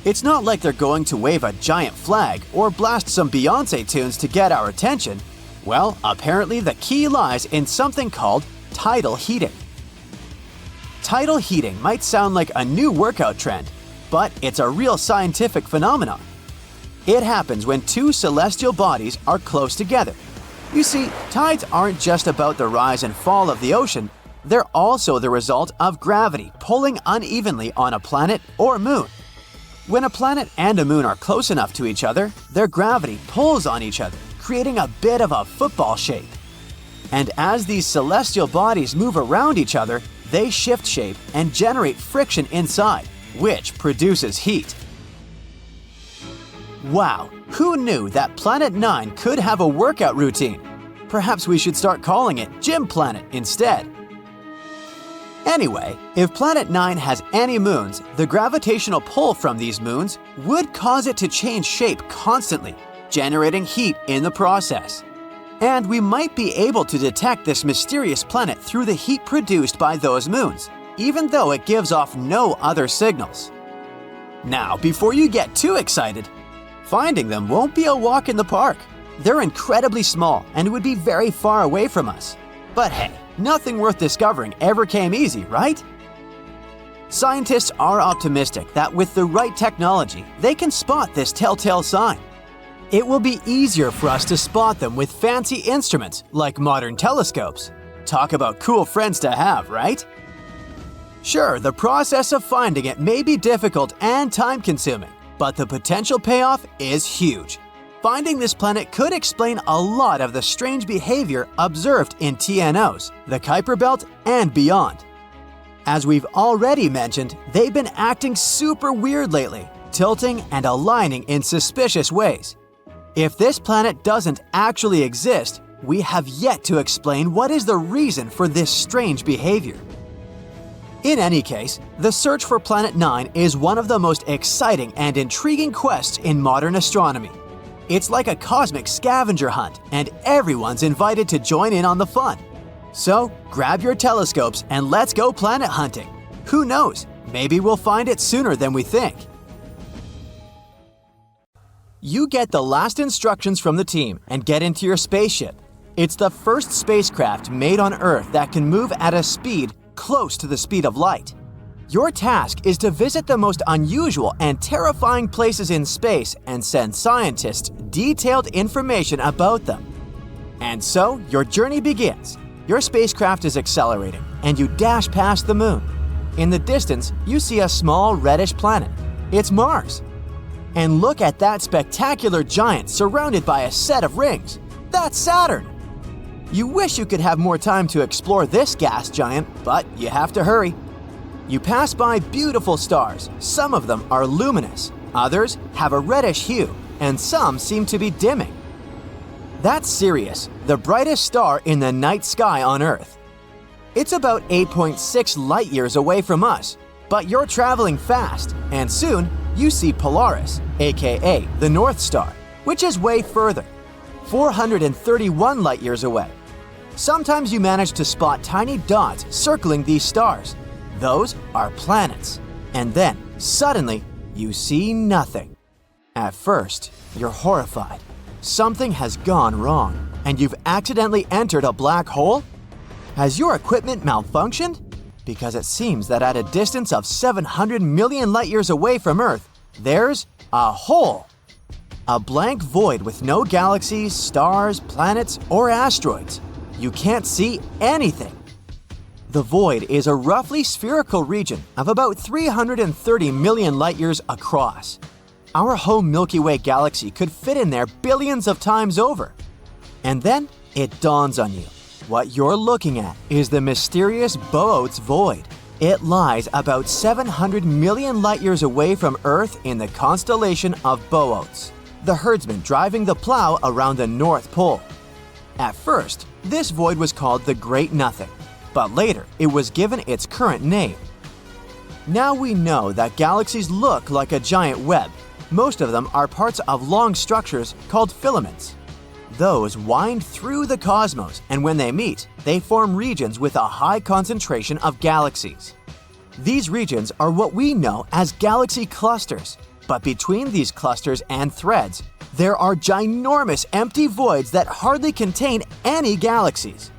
It's not like they're going to wave a giant flag or blast some Beyoncé tunes to get our attention. Well, apparently the key lies in something called tidal heating. Tidal heating might sound like a new workout trend, but it's a real scientific phenomenon. It happens when two celestial bodies are close together. You see, tides aren't just about the rise and fall of the ocean, they're also the result of gravity pulling unevenly on a planet or moon. When a planet and a moon are close enough to each other, their gravity pulls on each other, creating a bit of a football shape. And as these celestial bodies move around each other, they shift shape and generate friction inside, which produces heat. Wow, who knew that Planet 9 could have a workout routine? Perhaps we should start calling it Gym Planet instead. Anyway, if Planet 9 has any moons, the gravitational pull from these moons would cause it to change shape constantly, generating heat in the process. And we might be able to detect this mysterious planet through the heat produced by those moons, even though it gives off no other signals. Now, before you get too excited, finding them won't be a walk in the park. They're incredibly small and would be very far away from us. But hey, nothing worth discovering ever came easy, right? Scientists are optimistic that with the right technology, they can spot this telltale sign. It will be easier for us to spot them with fancy instruments like modern telescopes. Talk about cool friends to have, right? Sure, the process of finding it may be difficult and time-consuming, but the potential payoff is huge. Finding this planet could explain a lot of the strange behavior observed in TNOs, the Kuiper Belt, and beyond. As we've already mentioned, they've been acting super weird lately, tilting and aligning in suspicious ways. If this planet doesn't actually exist, we have yet to explain what is the reason for this strange behavior. In any case, the search for Planet 9 is one of the most exciting and intriguing quests in modern astronomy. It's like a cosmic scavenger hunt, and everyone's invited to join in on the fun. So, grab your telescopes and let's go planet hunting. Who knows, maybe we'll find it sooner than we think. You get the last instructions from the team and get into your spaceship. It's the first spacecraft made on Earth that can move at a speed close to the speed of light. Your task is to visit the most unusual and terrifying places in space and send scientists detailed information about them. And so, your journey begins. Your spacecraft is accelerating, and you dash past the moon. In the distance, you see a small reddish planet. It's Mars. And look at that spectacular giant surrounded by a set of rings. That's Saturn! You wish you could have more time to explore this gas giant, but you have to hurry. You pass by beautiful stars. Some of them are luminous, others have a reddish hue, and some seem to be dimming. That's Ceres, the brightest star in the night sky on Earth. It's about 8.6 light-years away from us, but you're traveling fast, and soon you see Polaris, aka the North Star, which is way further, 431 light-years away. Sometimes you manage to spot tiny dots circling these stars. Those are planets. And then, suddenly, you see nothing. At first, you're horrified. Something has gone wrong, and you've accidentally entered a black hole? Has your equipment malfunctioned? Because it seems that at a distance of 700 million light-years away from Earth, there's a hole. A blank void with no galaxies, stars, planets, or asteroids. You can't see anything. The void is a roughly spherical region of about 330 million light-years across. our home Milky Way galaxy could fit in there billions of times over. And then it dawns on you. What you're looking at is the mysterious Boötes Void. It lies about 700 million light-years away from Earth in the constellation of Boötes, the herdsman driving the plow around the North Pole. At first, this void was called the Great Nothing, but later it was given its current name. Now we know that galaxies look like a giant web. Most of them are parts of long structures called filaments. Those wind through the cosmos, and when they meet, they form regions with a high concentration of galaxies. These regions are what we know as galaxy clusters, but between these clusters and threads, there are ginormous empty voids that hardly contain any galaxies.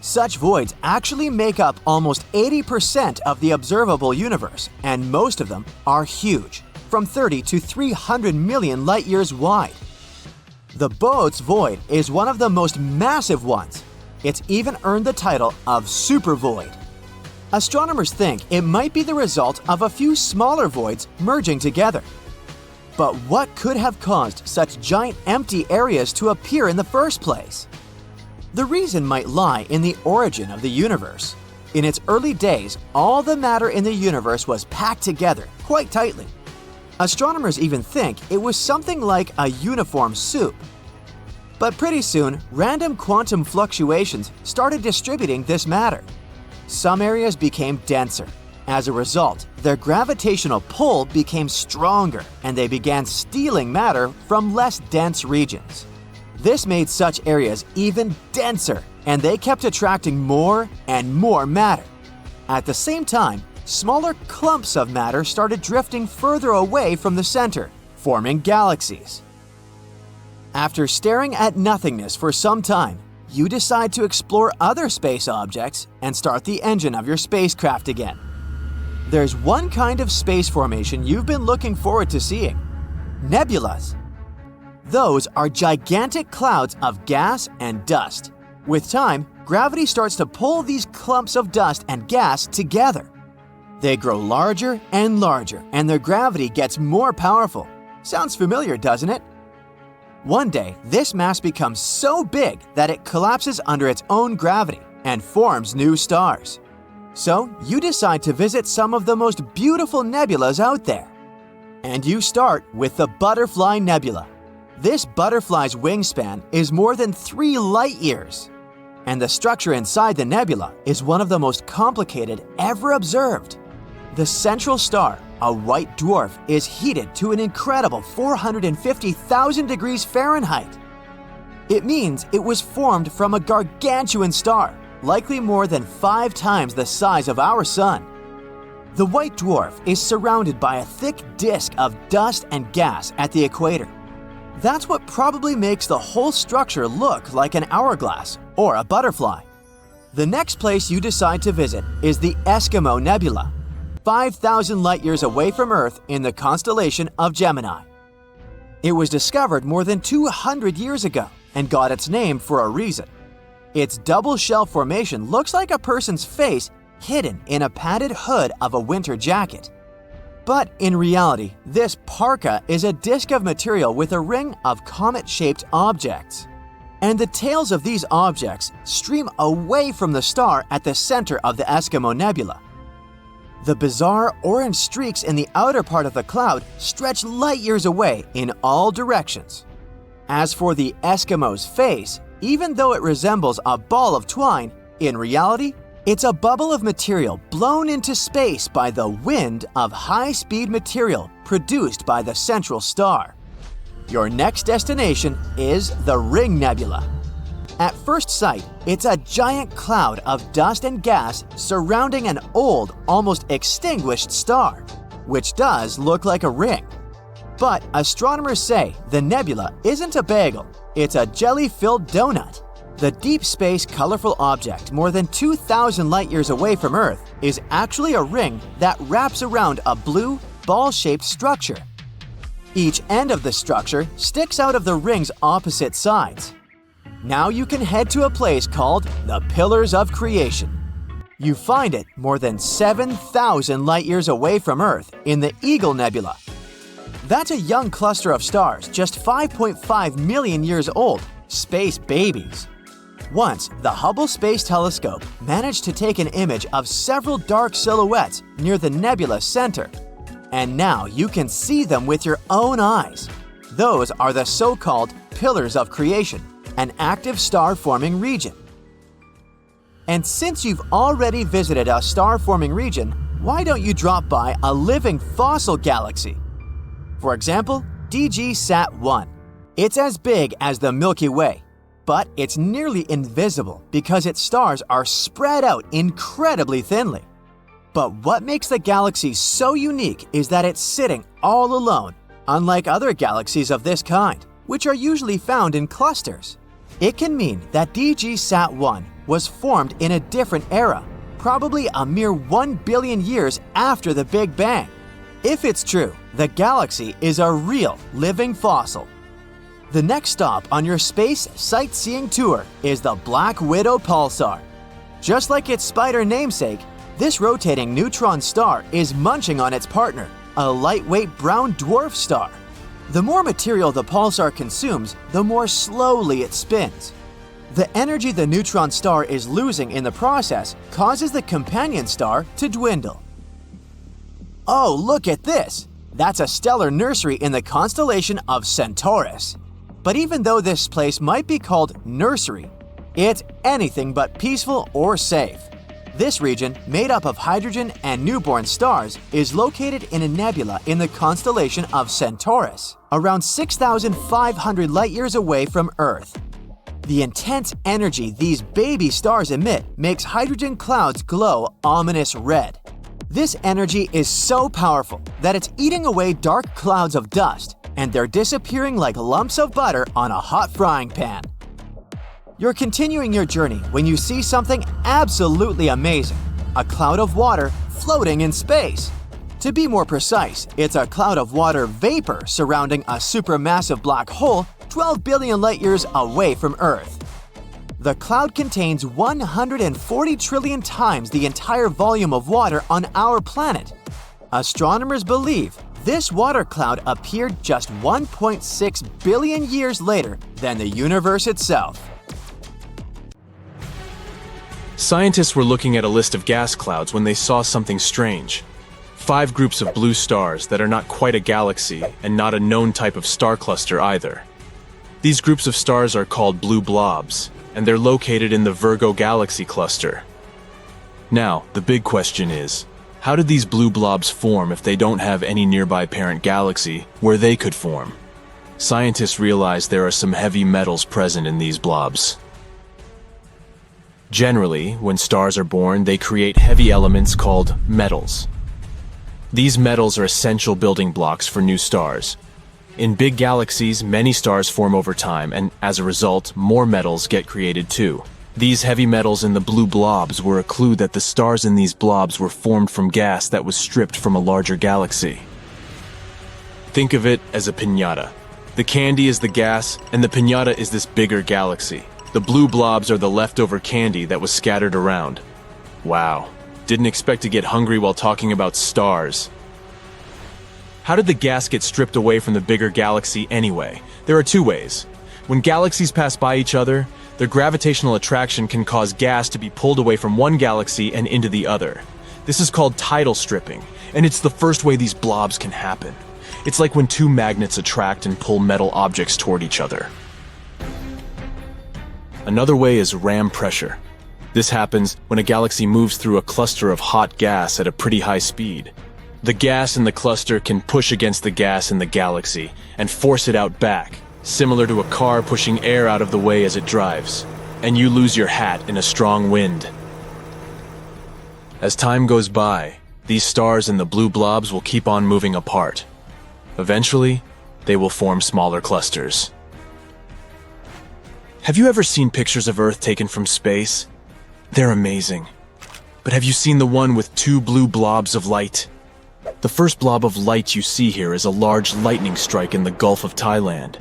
Such voids actually make up almost 80% of the observable universe, and most of them are huge, from 30 to 300 million light-years wide. The Boötes Void is one of the most massive ones. It's even earned the title of supervoid. Astronomers think it might be the result of a few smaller voids merging together. But what could have caused such giant empty areas to appear in the first place? The reason might lie in the origin of the universe. In its early days, all the matter in the universe was packed together quite tightly. Astronomers even think it was something like a uniform soup. But pretty soon, random quantum fluctuations started distributing this matter. Some areas became denser. As a result, their gravitational pull became stronger, and they began stealing matter from less dense regions. This made such areas even denser, and they kept attracting more and more matter. At the same time, smaller clumps of matter started drifting further away from the center, forming galaxies. After staring at nothingness for some time, you decide to explore other space objects and start the engine of your spacecraft again. There's one kind of space formation you've been looking forward to seeing: nebulas. Those are gigantic clouds of gas and dust. With time, gravity starts to pull these clumps of dust and gas together. They grow larger and larger, and their gravity gets more powerful. Sounds familiar, doesn't it? One day, this mass becomes so big that it collapses under its own gravity and forms new stars. So, you decide to visit some of the most beautiful nebulas out there. And you start with the Butterfly Nebula. This butterfly's wingspan is more than 3 light-years. And the structure inside the nebula is one of the most complicated ever observed. The central star, a white dwarf, is heated to an incredible 450,000 degrees Fahrenheit. It means it was formed from a gargantuan star, likely more than 5 times the size of our Sun. The white dwarf is surrounded by a thick disk of dust and gas at the equator. That's what probably makes the whole structure look like an hourglass or a butterfly. The next place you decide to visit is the Eskimo Nebula, 5,000 light-years away from Earth in the constellation of Gemini. It was discovered more than 200 years ago and got its name for a reason. Its double shell formation looks like a person's face hidden in a padded hood of a winter jacket. But in reality, this parka is a disk of material with a ring of comet-shaped objects. And the tails of these objects stream away from the star at the center of the Eskimo Nebula. The bizarre orange streaks in the outer part of the cloud stretch light-years away in all directions. As for the Eskimo's face, even though it resembles a ball of twine, in reality, it's a bubble of material blown into space by the wind of high-speed material produced by the central star. Your next destination is the Ring Nebula. At first sight, it's a giant cloud of dust and gas surrounding an old, almost extinguished star, which does look like a ring. But astronomers say the nebula isn't a bagel, it's a jelly-filled donut. The deep space colorful object more than 2,000 light-years away from Earth is actually a ring that wraps around a blue, ball-shaped structure. Each end of the structure sticks out of the ring's opposite sides. Now you can head to a place called the Pillars of Creation. You find it more than 7,000 light-years away from Earth in the Eagle Nebula. That's a young cluster of stars, just 5.5 million years old, space babies. Once, the Hubble Space Telescope managed to take an image of several dark silhouettes near the nebula center. And now you can see them with your own eyes. Those are the so-called pillars of creation, an active star-forming region. And since you've already visited a star-forming region, why don't you drop by a living fossil galaxy? For example, DG-SAT-1. It's as big as the Milky Way, but it's nearly invisible because its stars are spread out incredibly thinly. But what makes the galaxy so unique is that it's sitting all alone, unlike other galaxies of this kind, which are usually found in clusters. It can mean that DG-SAT-1 was formed in a different era, probably a mere 1 billion years after the Big Bang. If it's true, the galaxy is a real living fossil. The next stop on your space sightseeing tour is the Black Widow Pulsar. Just like its spider namesake, this rotating neutron star is munching on its partner, a lightweight brown dwarf star. The more material the pulsar consumes, the more slowly it spins. The energy the neutron star is losing in the process causes the companion star to dwindle. Oh, look at this! That's a stellar nursery in the constellation of Centaurus. But even though this place might be called nursery, it's anything but peaceful or safe. This region, made up of hydrogen and newborn stars, is located in a nebula in the constellation of Centaurus, around 6,500 light-years away from Earth. The intense energy these baby stars emit makes hydrogen clouds glow ominous red. This energy is so powerful that it's eating away dark clouds of dust, and they're disappearing like lumps of butter on a hot frying pan. You're continuing your journey when you see something absolutely amazing, a cloud of water floating in space. To be more precise, it's a cloud of water vapor surrounding a supermassive black hole 12 billion light-years away from Earth. The cloud contains 140 trillion times the entire volume of water on our planet. Astronomers believe this water cloud appeared just 1.6 billion years later than the universe itself. Scientists were looking at a list of gas clouds when they saw something strange. 5 groups of blue stars that are not quite a galaxy and not a known type of star cluster either. These groups of stars are called blue blobs, and they're located in the Virgo galaxy cluster. Now, the big question is, how did these blue blobs form if they don't have any nearby parent galaxy where they could form? Scientists realize there are some heavy metals present in these blobs. Generally, when stars are born, they create heavy elements called metals. These metals are essential building blocks for new stars. In big galaxies, many stars form over time, and as a result, more metals get created too. These heavy metals in the blue blobs were a clue that the stars in these blobs were formed from gas that was stripped from a larger galaxy. Think of it as a piñata. The candy is the gas, and the piñata is this bigger galaxy. The blue blobs are the leftover candy that was scattered around. Wow, didn't expect to get hungry while talking about stars. How did the gas get stripped away from the bigger galaxy anyway? There are 2 ways. When galaxies pass by each other, their gravitational attraction can cause gas to be pulled away from one galaxy and into the other. This is called tidal stripping, and it's the first way these blobs can happen. It's like when 2 magnets attract and pull metal objects toward each other. Another way is ram pressure. This happens when a galaxy moves through a cluster of hot gas at a pretty high speed. The gas in the cluster can push against the gas in the galaxy and force it out back, similar to a car pushing air out of the way as it drives, and you lose your hat in a strong wind. As time goes by, these stars and the blue blobs will keep on moving apart. Eventually, they will form smaller clusters. Have you ever seen pictures of Earth taken from space? They're amazing. But have you seen the one with 2 blue blobs of light? The first blob of light you see here is a large lightning strike in the Gulf of Thailand.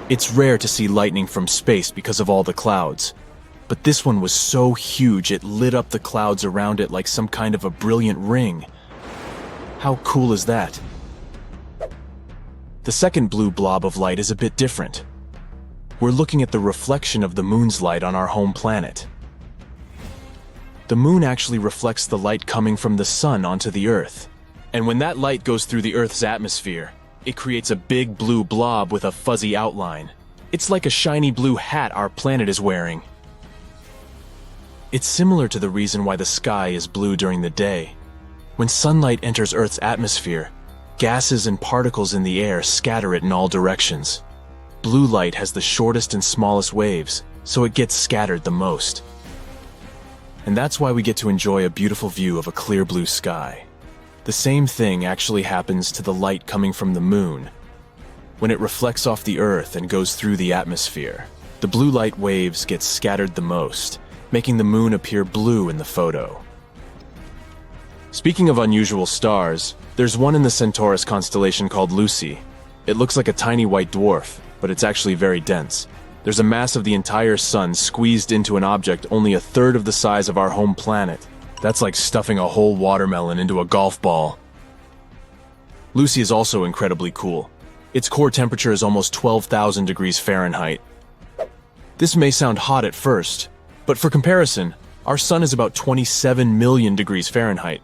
It's rare to see lightning from space because of all the clouds, but this one was so huge it lit up the clouds around it like some kind of a brilliant ring. How cool is that? The second blue blob of light is a bit different. We're looking at the reflection of the moon's light on our home planet. The moon actually reflects the light coming from the sun onto the Earth. And when that light goes through the Earth's atmosphere, it creates a big blue blob with a fuzzy outline. It's like a shiny blue hat our planet is wearing. It's similar to the reason why the sky is blue during the day. When sunlight enters Earth's atmosphere, gases and particles in the air scatter it in all directions. Blue light has the shortest and smallest waves, so it gets scattered the most. And that's why we get to enjoy a beautiful view of a clear blue sky. The same thing actually happens to the light coming from the moon. When it reflects off the Earth and goes through the atmosphere, the blue light waves get scattered the most, making the moon appear blue in the photo. Speaking of unusual stars, there's one in the Centaurus constellation called Lucy. It looks like a tiny white dwarf, but it's actually very dense. There's a mass of the entire sun squeezed into an object only a third of the size of our home planet. That's like stuffing a whole watermelon into a golf ball. Lucy is also incredibly cool. Its core temperature is almost 12,000 degrees Fahrenheit. This may sound hot at first, but for comparison, our sun is about 27 million degrees Fahrenheit.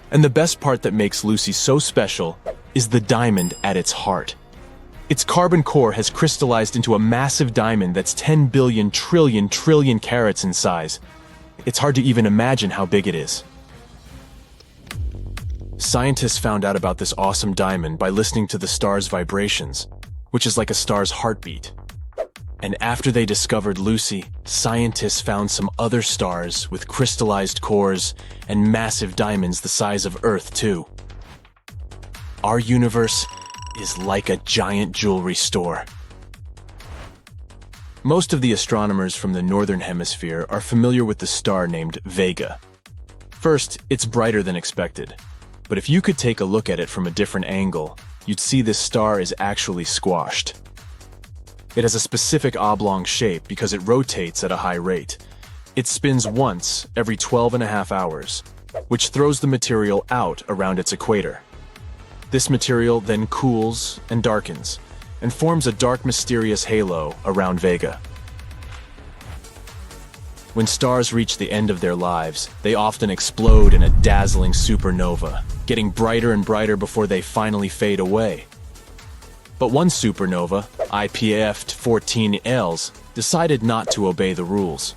And the best part that makes Lucy so special is the diamond at its heart. Its carbon core has crystallized into a massive diamond that's 10 billion trillion carats in size. It's hard to even imagine how big it is. Scientists found out about this awesome diamond by listening to the star's vibrations, which is like a star's heartbeat. And after they discovered Lucy, scientists found some other stars with crystallized cores and massive diamonds the size of Earth, too. Our universe is like a giant jewelry store. Most of the astronomers from the northern hemisphere are familiar with the star named Vega. First, it's brighter than expected. But if you could take a look at it from a different angle, you'd see this star is actually squashed. It has a specific oblong shape because it rotates at a high rate. It spins once every 12.5 hours, which throws the material out around its equator. This material then cools and darkens, and forms a dark, mysterious halo around Vega. When stars reach the end of their lives, they often explode in a dazzling supernova, getting brighter and brighter before they finally fade away. But one supernova, IPF-14Ls, decided not to obey the rules.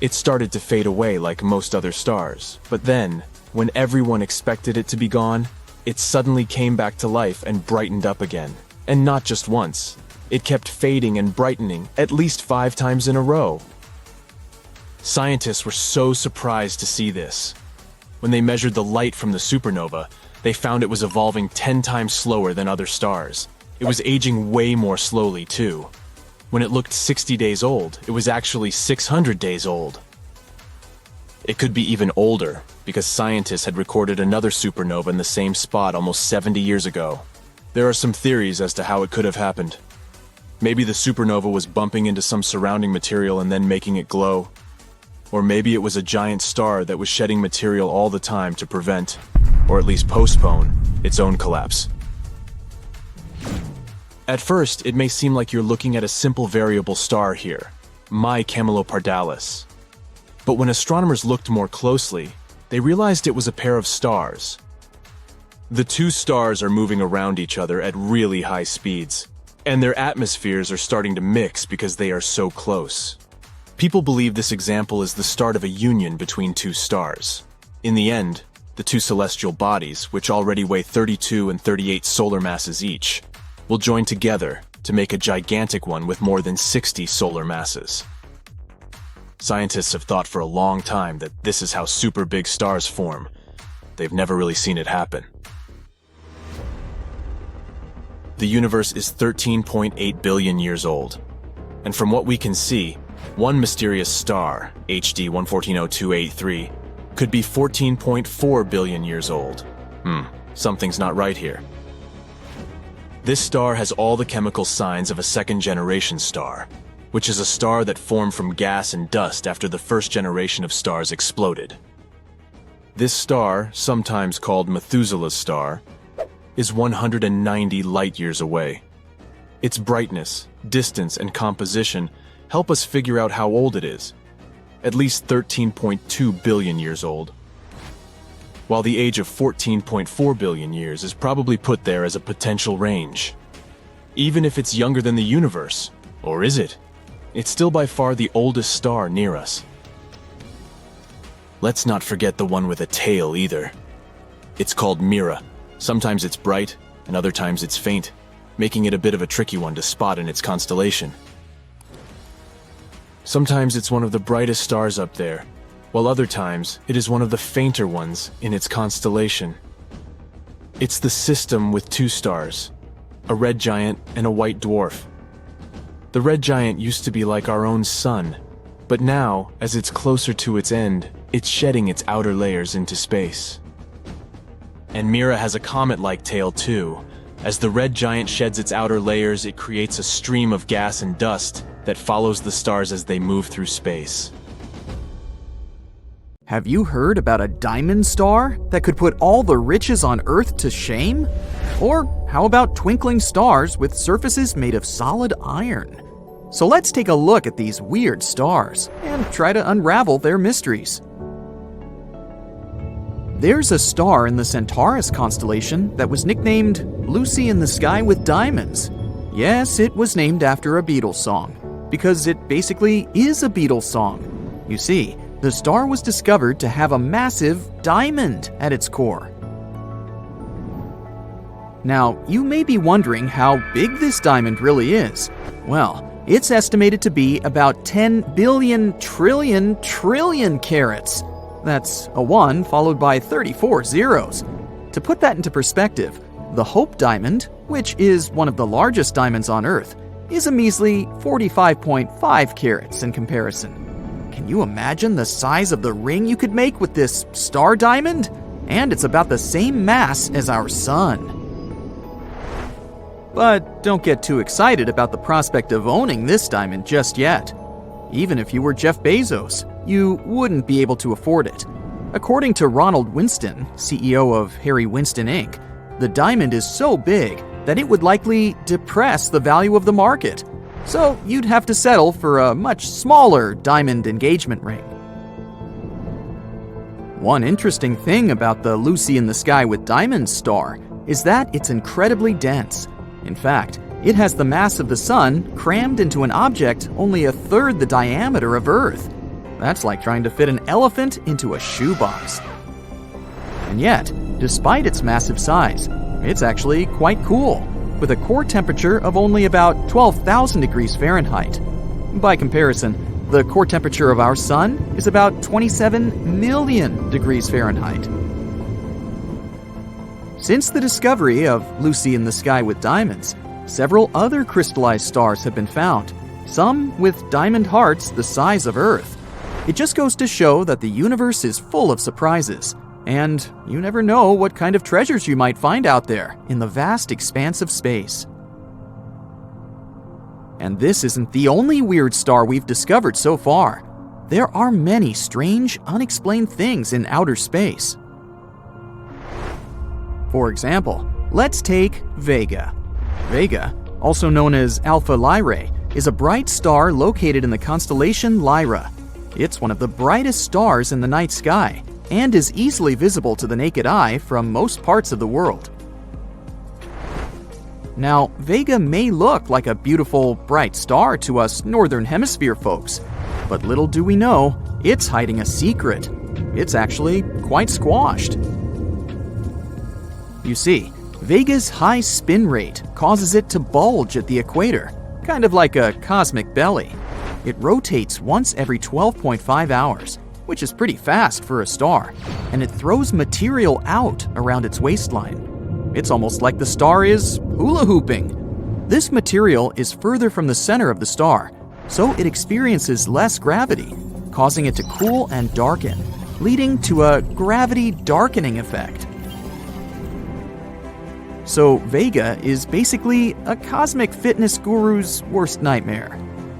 It started to fade away like most other stars, but then, when everyone expected it to be gone, it suddenly came back to life and brightened up again. And not just once. It kept fading and brightening at least 5 times in a row. Scientists were so surprised to see this. When they measured the light from the supernova, they found it was evolving 10 times slower than other stars. It was aging way more slowly, too. When it looked 60 days old, it was actually 600 days old. It could be even older, because scientists had recorded another supernova in the same spot almost 70 years ago. There are some theories as to how it could have happened. Maybe the supernova was bumping into some surrounding material and then making it glow. Or maybe it was a giant star that was shedding material all the time to prevent, or at least postpone, its own collapse. At first, it may seem like you're looking at a simple variable star here, my Camelopardalis. But when astronomers looked more closely, they realized it was a pair of stars. The two stars are moving around each other at really high speeds, and their atmospheres are starting to mix because they are so close. People believe this example is the start of a union between two stars. In the end, the two celestial bodies, which already weigh 32 and 38 solar masses each, will join together to make a gigantic one with more than 60 solar masses. Scientists have thought for a long time that this is how super big stars form. They've never really seen it happen. The universe is 13.8 billion years old. And from what we can see, one mysterious star, HD 1140283, could be 14.4 billion years old. Something's not right here. This star has all the chemical signs of a second-generation star, which is a star that formed from gas and dust after the first generation of stars exploded. This star, sometimes called Methuselah's star, is 190 light-years away. Its brightness, distance, and composition help us figure out how old it is. At least 13.2 billion years old. While the age of 14.4 billion years is probably put there as a potential range. Even if it's younger than the universe, or is it? It's still by far the oldest star near us. Let's not forget the one with a tail either. It's called Mira. Sometimes it's bright, and other times it's faint, making it a bit of a tricky one to spot in its constellation. Sometimes it's one of the brightest stars up there, while other times it is one of the fainter ones in its constellation. It's the system with two stars, a red giant and a white dwarf. The red giant used to be like our own sun, but now, as it's closer to its end, it's shedding its outer layers into space. And Mira has a comet-like tail too. As the red giant sheds its outer layers, it creates a stream of gas and dust that follows the stars as they move through space. Have you heard about a diamond star that could put all the riches on Earth to shame? Or how about twinkling stars with surfaces made of solid iron? So let's take a look at these weird stars and try to unravel their mysteries. There's a star in the Centaurus constellation that was nicknamed Lucy in the Sky with Diamonds. Yes, it was named after a Beatles song, because it basically is a Beatles song. You see, the star was discovered to have a massive diamond at its core. Now, you may be wondering how big this diamond really is. Well, it's estimated to be about 10 billion trillion carats. That's a 1 followed by 34 zeros. To put that into perspective, the Hope Diamond, which is one of the largest diamonds on Earth, is a measly 45.5 carats in comparison. Can you imagine the size of the ring you could make with this star diamond? And it's about the same mass as our sun. But don't get too excited about the prospect of owning this diamond just yet. Even if you were Jeff Bezos, you wouldn't be able to afford it. According to Ronald Winston, CEO of Harry Winston Inc., the diamond is so big that it would likely depress the value of the market. So you'd have to settle for a much smaller diamond engagement ring. One interesting thing about the Lucy in the Sky with Diamonds star is that it's incredibly dense. In fact, it has the mass of the sun crammed into an object only a third the diameter of Earth. That's like trying to fit an elephant into a shoebox. And yet, despite its massive size, it's actually quite cool, with a core temperature of only about 12,000 degrees Fahrenheit. By comparison, the core temperature of our sun is about 27 million degrees Fahrenheit. Since the discovery of Lucy in the Sky with Diamonds, several other crystallized stars have been found, some with diamond hearts the size of Earth. It just goes to show that the universe is full of surprises, and you never know what kind of treasures you might find out there in the vast expanse of space. And this isn't the only weird star we've discovered so far. There are many strange, unexplained things in outer space. For example, let's take Vega. Vega, also known as Alpha Lyrae, is a bright star located in the constellation Lyra. It's one of the brightest stars in the night sky and is easily visible to the naked eye from most parts of the world. Now, Vega may look like a beautiful, bright star to us Northern Hemisphere folks, but little do we know, it's hiding a secret. It's actually quite squashed. You see, Vega's high spin rate causes it to bulge at the equator, kind of like a cosmic belly. It rotates once every 12.5 hours, which is pretty fast for a star, and it throws material out around its waistline. It's almost like the star is hula hooping. This material is further from the center of the star, so it experiences less gravity, causing it to cool and darken, leading to a gravity darkening effect. So Vega is basically a cosmic fitness guru's worst nightmare.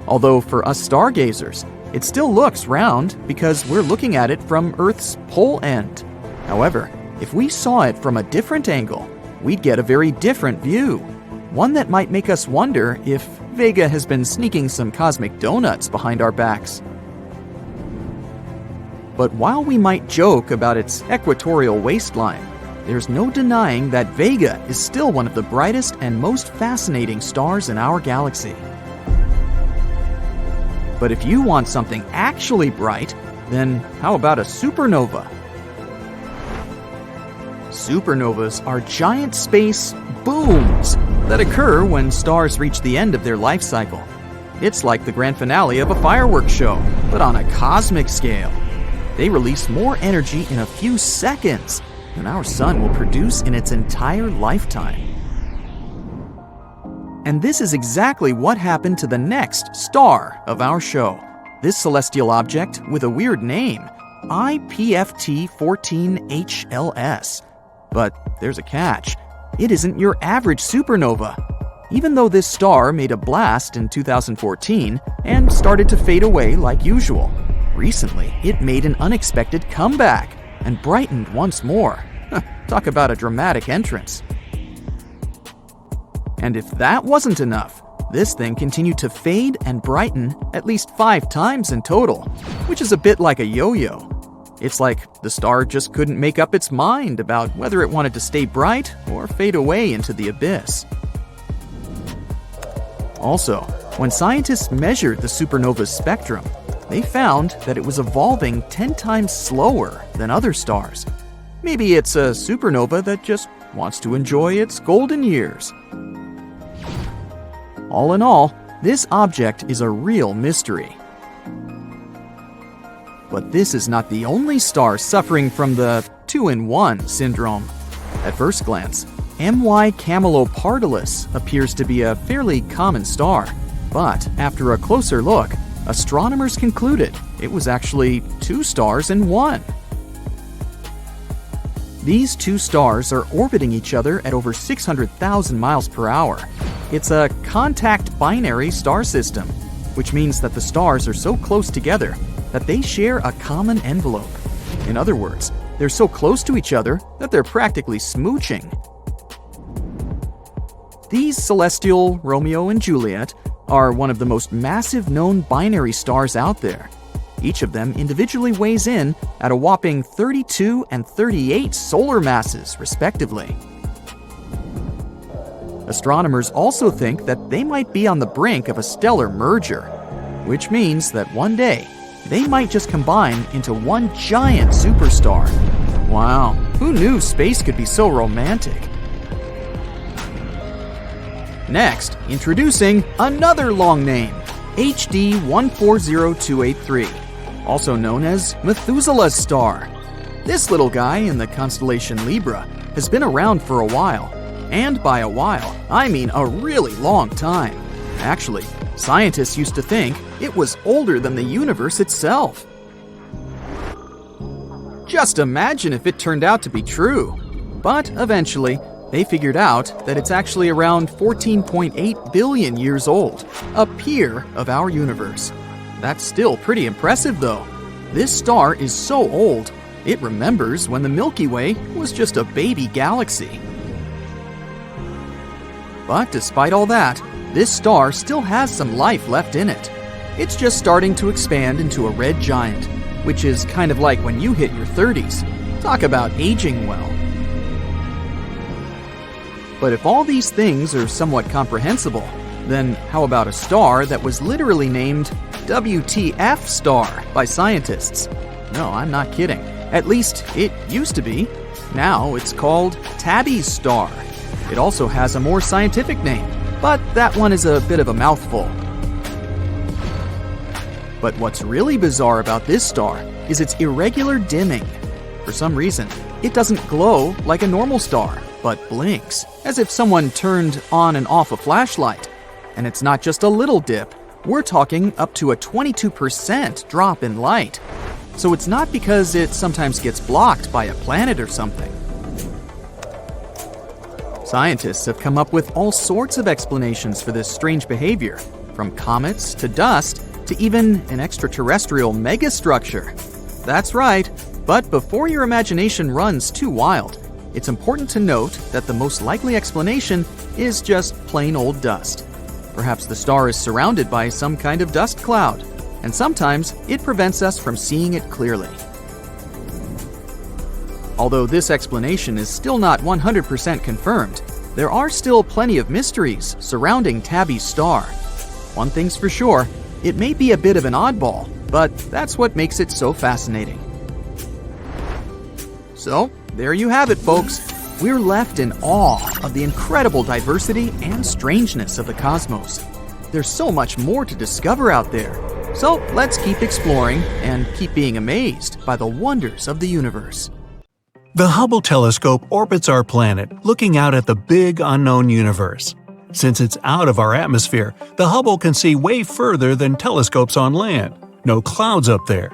Although for us stargazers, it still looks round because we're looking at it from Earth's pole end. However, if we saw it from a different angle, we'd get a very different view. One that might make us wonder if Vega has been sneaking some cosmic donuts behind our backs. But while we might joke about its equatorial waistline, there's no denying that Vega is still one of the brightest and most fascinating stars in our galaxy. But if you want something actually bright, then how about a supernova? Supernovas are giant space booms that occur when stars reach the end of their life cycle. It's like the grand finale of a fireworks show, but on a cosmic scale. They release more energy in a few seconds than our sun will produce in its entire lifetime. And this is exactly what happened to the next star of our show. This celestial object with a weird name, IPFT 14HLS. But there's a catch. It isn't your average supernova. Even though this star made a blast in 2014 and started to fade away like usual, recently it made an unexpected comeback and brightened once more. Talk about a dramatic entrance. And if that wasn't enough, this thing continued to fade and brighten at least 5 times in total, which is a bit like a yo-yo. It's like the star just couldn't make up its mind about whether it wanted to stay bright or fade away into the abyss. Also, when scientists measured the supernova's spectrum, they found that it was evolving 10 times slower than other stars. Maybe it's a supernova that just wants to enjoy its golden years. All in all, this object is a real mystery. But this is not the only star suffering from the 2-in-1 syndrome. At first glance, MY Camelopardalis appears to be a fairly common star, but after a closer look, astronomers concluded it was actually 2 stars in one. These 2 stars are orbiting each other at over 600,000 miles per hour. It's a contact binary star system, which means that the stars are so close together that they share a common envelope. In other words, they're so close to each other that they're practically smooching. These celestial Romeo and Juliet are one of the most massive known binary stars out there. Each of them individually weighs in at a whopping 32 and 38 solar masses, respectively. Astronomers also think that they might be on the brink of a stellar merger, which means that one day they might just combine into one giant superstar. Wow, who knew space could be so romantic? Next, introducing another long name, HD 140283, also known as Methuselah's star. This little guy in the constellation Libra has been around for a while, and by a while, I mean a really long time. Actually, scientists used to think it was older than the universe itself. Just imagine if it turned out to be true. But eventually, they figured out that it's actually around 14.8 billion years old, a peer of our universe. That's still pretty impressive though. This star is so old, it remembers when the Milky Way was just a baby galaxy. But despite all that, this star still has some life left in it. It's just starting to expand into a red giant, which is kind of like when you hit your 30s. Talk about aging well. But if all these things are somewhat comprehensible, then how about a star that was literally named WTF star by scientists? No, I'm not kidding. At least it used to be. Now it's called Tabby's star. It also has a more scientific name, but that one is a bit of a mouthful. But what's really bizarre about this star is its irregular dimming. For some reason, it doesn't glow like a normal star, but blinks, as if someone turned on and off a flashlight. And it's not just a little dip, we're talking up to a 22% drop in light. So it's not because it sometimes gets blocked by a planet or something. Scientists have come up with all sorts of explanations for this strange behavior, from comets to dust to even an extraterrestrial megastructure. That's right, but before your imagination runs too wild, it's important to note that the most likely explanation is just plain old dust. Perhaps the star is surrounded by some kind of dust cloud, and sometimes it prevents us from seeing it clearly. Although this explanation is still not 100% confirmed, there are still plenty of mysteries surrounding Tabby's star. One thing's for sure, it may be a bit of an oddball, but that's what makes it so fascinating. So, there you have it, folks. We're left in awe of the incredible diversity and strangeness of the cosmos. There's so much more to discover out there. So, let's keep exploring and keep being amazed by the wonders of the universe. The Hubble telescope orbits our planet, looking out at the big unknown universe. Since it's out of our atmosphere, the Hubble can see way further than telescopes on land. No clouds up there.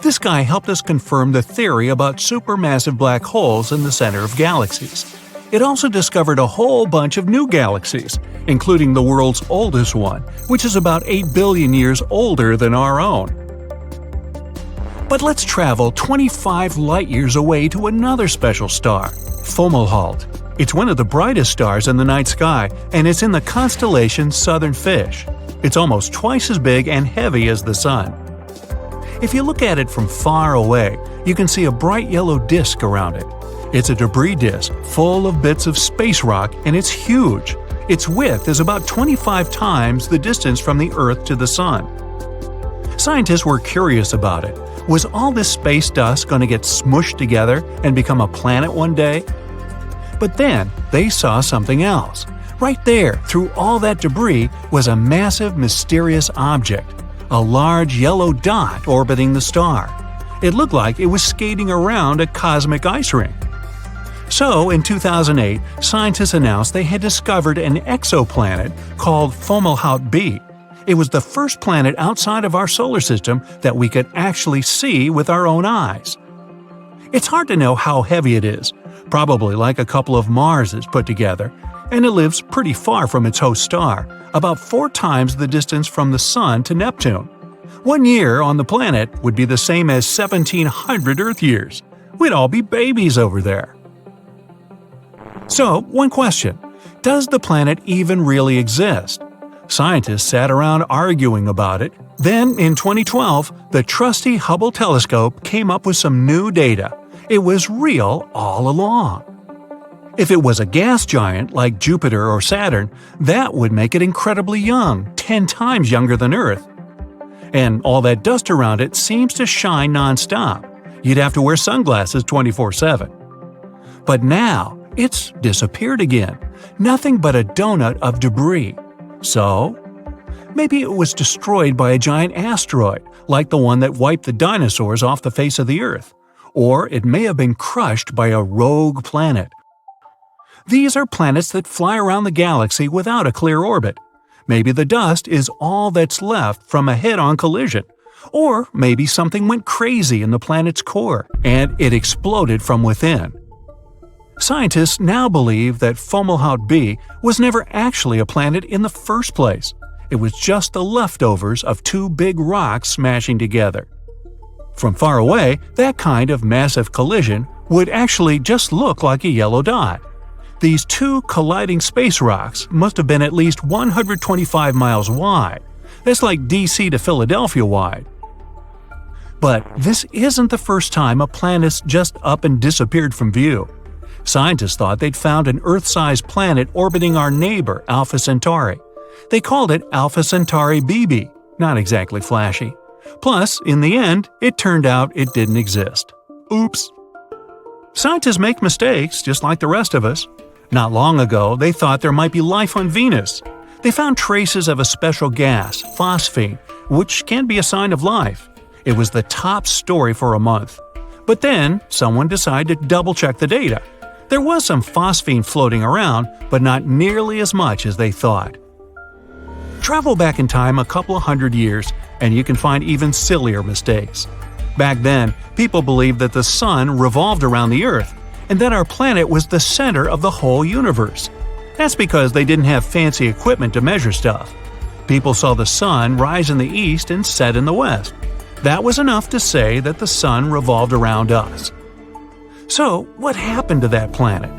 This guy helped us confirm the theory about supermassive black holes in the center of galaxies. It also discovered a whole bunch of new galaxies, including the world's oldest one, which is about 8 billion years older than our own. But let's travel 25 light-years away to another special star, Fomalhaut. It's one of the brightest stars in the night sky, and it's in the constellation Southern Fish. It's almost twice as big and heavy as the Sun. If you look at it from far away, you can see a bright yellow disk around it. It's a debris disk full of bits of space rock, and it's huge. Its width is about 25 times the distance from the Earth to the Sun. Scientists were curious about it. Was all this space dust going to get smushed together and become a planet one day? But then they saw something else. Right there, through all that debris, was a massive, mysterious object. A large yellow dot orbiting the star. It looked like it was skating around a cosmic ice rink. So, in 2008, scientists announced they had discovered an exoplanet called Fomalhaut b. It was the first planet outside of our solar system that we could actually see with our own eyes. It's hard to know how heavy it is, probably like a couple of Marses put together, and it lives pretty far from its host star, about 4 times the distance from the Sun to Neptune. 1 year on the planet would be the same as 1,700 Earth years. We'd all be babies over there. So, one question: does the planet even really exist? Scientists sat around arguing about it. Then, in 2012, the trusty Hubble telescope came up with some new data. It was real all along. If it was a gas giant like Jupiter or Saturn, that would make it incredibly young, 10 times younger than Earth. And all that dust around it seems to shine non-stop. You'd have to wear sunglasses 24/7. But now, it's disappeared again. Nothing but a donut of debris. So, maybe it was destroyed by a giant asteroid, like the one that wiped the dinosaurs off the face of the Earth. Or it may have been crushed by a rogue planet. These are planets that fly around the galaxy without a clear orbit. Maybe the dust is all that's left from a head-on collision. Or maybe something went crazy in the planet's core, and it exploded from within. Scientists now believe that Fomalhaut b was never actually a planet in the first place. It was just the leftovers of 2 big rocks smashing together. From far away, that kind of massive collision would actually just look like a yellow dot. These 2 colliding space rocks must have been at least 125 miles wide. That's like DC to Philadelphia wide. But this isn't the first time a planet's just up and disappeared from view. Scientists thought they'd found an Earth-sized planet orbiting our neighbor, Alpha Centauri. They called it Alpha Centauri BB, not exactly flashy. Plus, in the end, it turned out it didn't exist. Oops. Scientists make mistakes, just like the rest of us. Not long ago, they thought there might be life on Venus. They found traces of a special gas, phosphine, which can be a sign of life. It was the top story for a month. But then, someone decided to double-check the data. There was some phosphine floating around, but not nearly as much as they thought. Travel back in time a couple of hundred years, and you can find even sillier mistakes. Back then, people believed that the Sun revolved around the Earth, and that our planet was the center of the whole universe. That's because they didn't have fancy equipment to measure stuff. People saw the Sun rise in the east and set in the west. That was enough to say that the Sun revolved around us. So, what happened to that planet?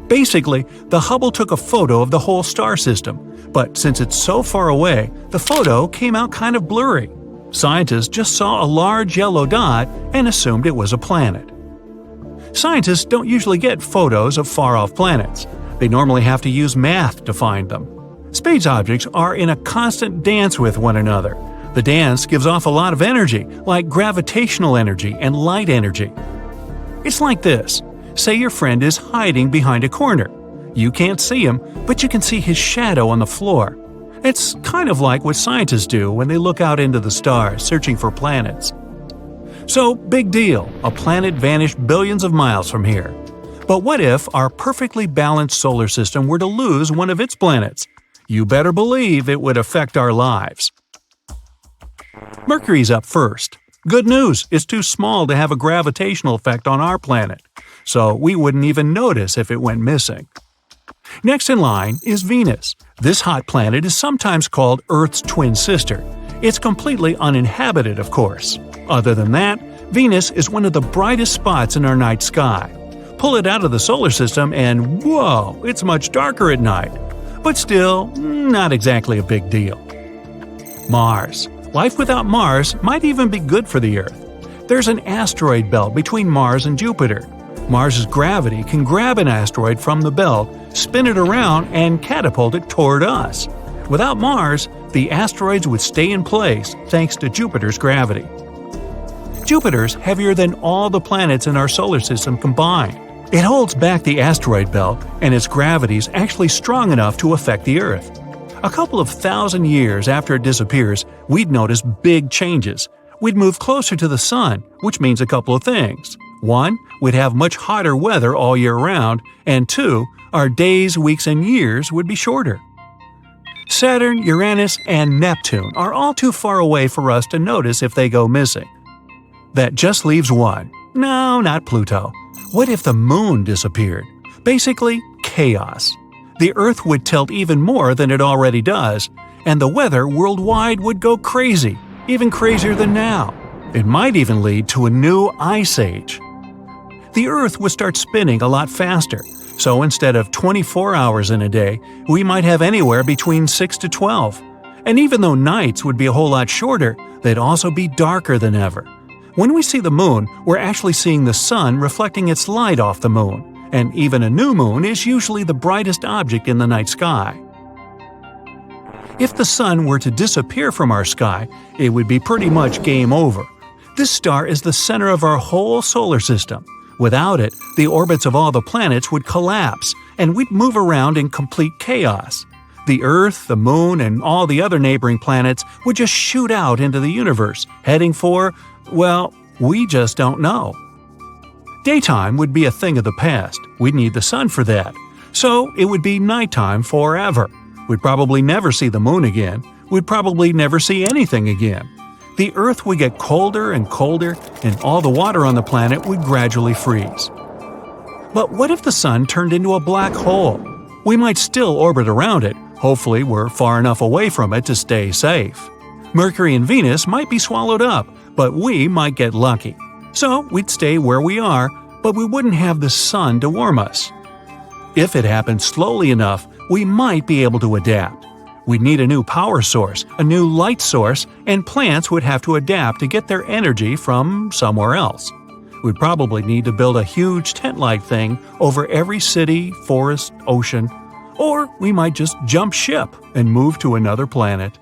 Basically, the Hubble took a photo of the whole star system, but since it's so far away, the photo came out kind of blurry. Scientists just saw a large yellow dot and assumed it was a planet. Scientists don't usually get photos of far-off planets. They normally have to use math to find them. Space objects are in a constant dance with one another. The dance gives off a lot of energy, like gravitational energy and light energy. It's like this. Say your friend is hiding behind a corner. You can't see him, but you can see his shadow on the floor. It's kind of like what scientists do when they look out into the stars searching for planets. So, big deal, a planet vanished billions of miles from here. But what if our perfectly balanced solar system were to lose one of its planets? You better believe it would affect our lives. Mercury's up first. Good news, it's too small to have a gravitational effect on our planet, so we wouldn't even notice if it went missing. Next in line is Venus. This hot planet is sometimes called Earth's twin sister. It's completely uninhabited, of course. Other than that, Venus is one of the brightest spots in our night sky. Pull it out of the solar system and whoa, it's much darker at night. But still, not exactly a big deal. Mars. Life without Mars might even be good for the Earth. There's an asteroid belt between Mars and Jupiter. Mars's gravity can grab an asteroid from the belt, spin it around, and catapult it toward us. Without Mars, the asteroids would stay in place thanks to Jupiter's gravity. Jupiter's heavier than all the planets in our solar system combined. It holds back the asteroid belt, and its gravity is actually strong enough to affect the Earth. A couple of thousand years after it disappears, we'd notice big changes. We'd move closer to the Sun, which means a couple of things. 1. We'd have much hotter weather all year round, and 2. Our days, weeks, and years would be shorter. Saturn, Uranus, and Neptune are all too far away for us to notice if they go missing. That just leaves one. No, not Pluto. What if the Moon disappeared? Basically, chaos. The Earth would tilt even more than it already does, and the weather worldwide would go crazy, even crazier than now. It might even lead to a new ice age. The Earth would start spinning a lot faster, so instead of 24 hours in a day, we might have anywhere between 6 to 12. And even though nights would be a whole lot shorter, they'd also be darker than ever. When we see the moon, we're actually seeing the sun reflecting its light off the moon. And even a new moon is usually the brightest object in the night sky. If the sun were to disappear from our sky, it would be pretty much game over. This star is the center of our whole solar system. Without it, the orbits of all the planets would collapse, and we'd move around in complete chaos. The Earth, the Moon, and all the other neighboring planets would just shoot out into the universe, heading for, well, we just don't know. Daytime would be a thing of the past. We'd need the sun for that. So it would be nighttime forever. We'd probably never see the moon again. We'd probably never see anything again. The Earth would get colder and colder, and all the water on the planet would gradually freeze. But what if the sun turned into a black hole? We might still orbit around it. Hopefully we're far enough away from it to stay safe. Mercury and Venus might be swallowed up, but we might get lucky. So we'd stay where we are, but we wouldn't have the sun to warm us. If it happened slowly enough, we might be able to adapt. We'd need a new power source, a new light source, and plants would have to adapt to get their energy from somewhere else. We'd probably need to build a huge tent-like thing over every city, forest, ocean, or we might just jump ship and move to another planet.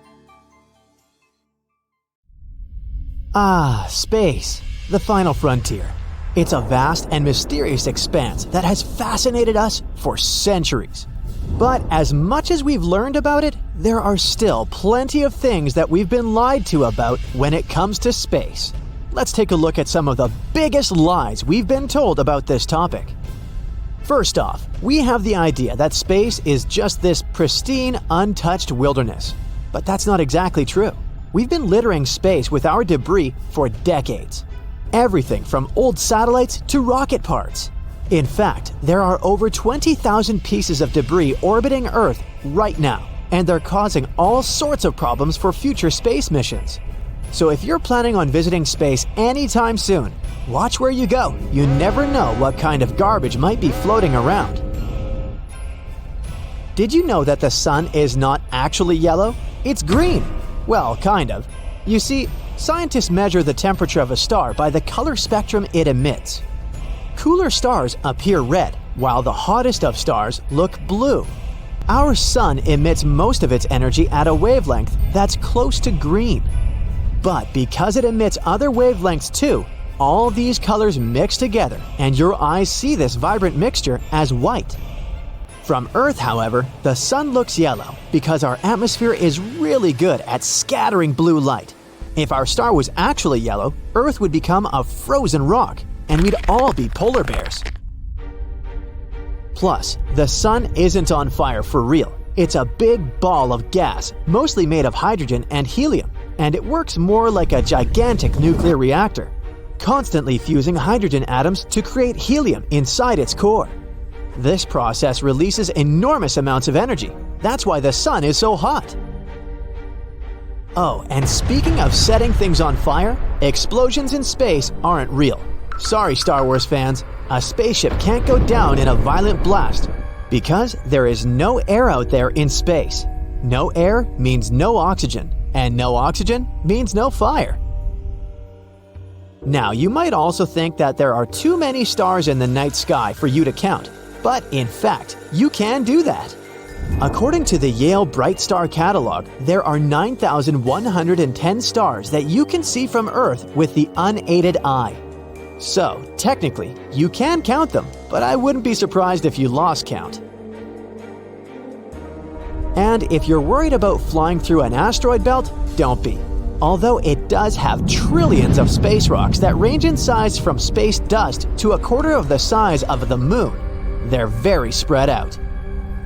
Space. The final frontier. It's a vast and mysterious expanse that has fascinated us for centuries. But as much as we've learned about it, there are still plenty of things that we've been lied to about when it comes to space. Let's take a look at some of the biggest lies we've been told about this topic. First off, we have the idea that space is just this pristine, untouched wilderness. But that's not exactly true. We've been littering space with our debris for decades. Everything from old satellites to rocket parts. In fact, there are over 20,000 pieces of debris orbiting Earth right now, and they're causing all sorts of problems for future space missions. So if you're planning on visiting space anytime soon, Watch where you go. You never know what kind of garbage might be floating around. Did you know that the sun is not actually yellow? It's green. Well, kind of. You see, scientists measure the temperature of a star by the color spectrum it emits. Cooler stars appear red, while the hottest of stars look blue. Our sun emits most of its energy at a wavelength that's close to green. But because it emits other wavelengths too, all these colors mix together and your eyes see this vibrant mixture as white. From Earth, however, the sun looks yellow because our atmosphere is really good at scattering blue light. If our star was actually yellow, Earth would become a frozen rock, and we'd all be polar bears. Plus, the sun isn't on fire for real. It's a big ball of gas, mostly made of hydrogen and helium, and it works more like a gigantic nuclear reactor, constantly fusing hydrogen atoms to create helium inside its core. This process releases enormous amounts of energy. That's why the sun is so hot. Oh, and speaking of setting things on fire, explosions in space aren't real. Sorry, Star Wars fans, a spaceship can't go down in a violent blast because there is no air out there in space. No air means no oxygen, and no oxygen means no fire. Now, you might also think that there are too many stars in the night sky for you to count, but in fact, you can do that. According to the Yale Bright Star Catalog, there are 9,110 stars that you can see from Earth with the unaided eye. So, technically, you can count them, but I wouldn't be surprised if you lost count. And if you're worried about flying through an asteroid belt, don't be. Although it does have trillions of space rocks that range in size from space dust to a quarter of the size of the Moon, they're very spread out.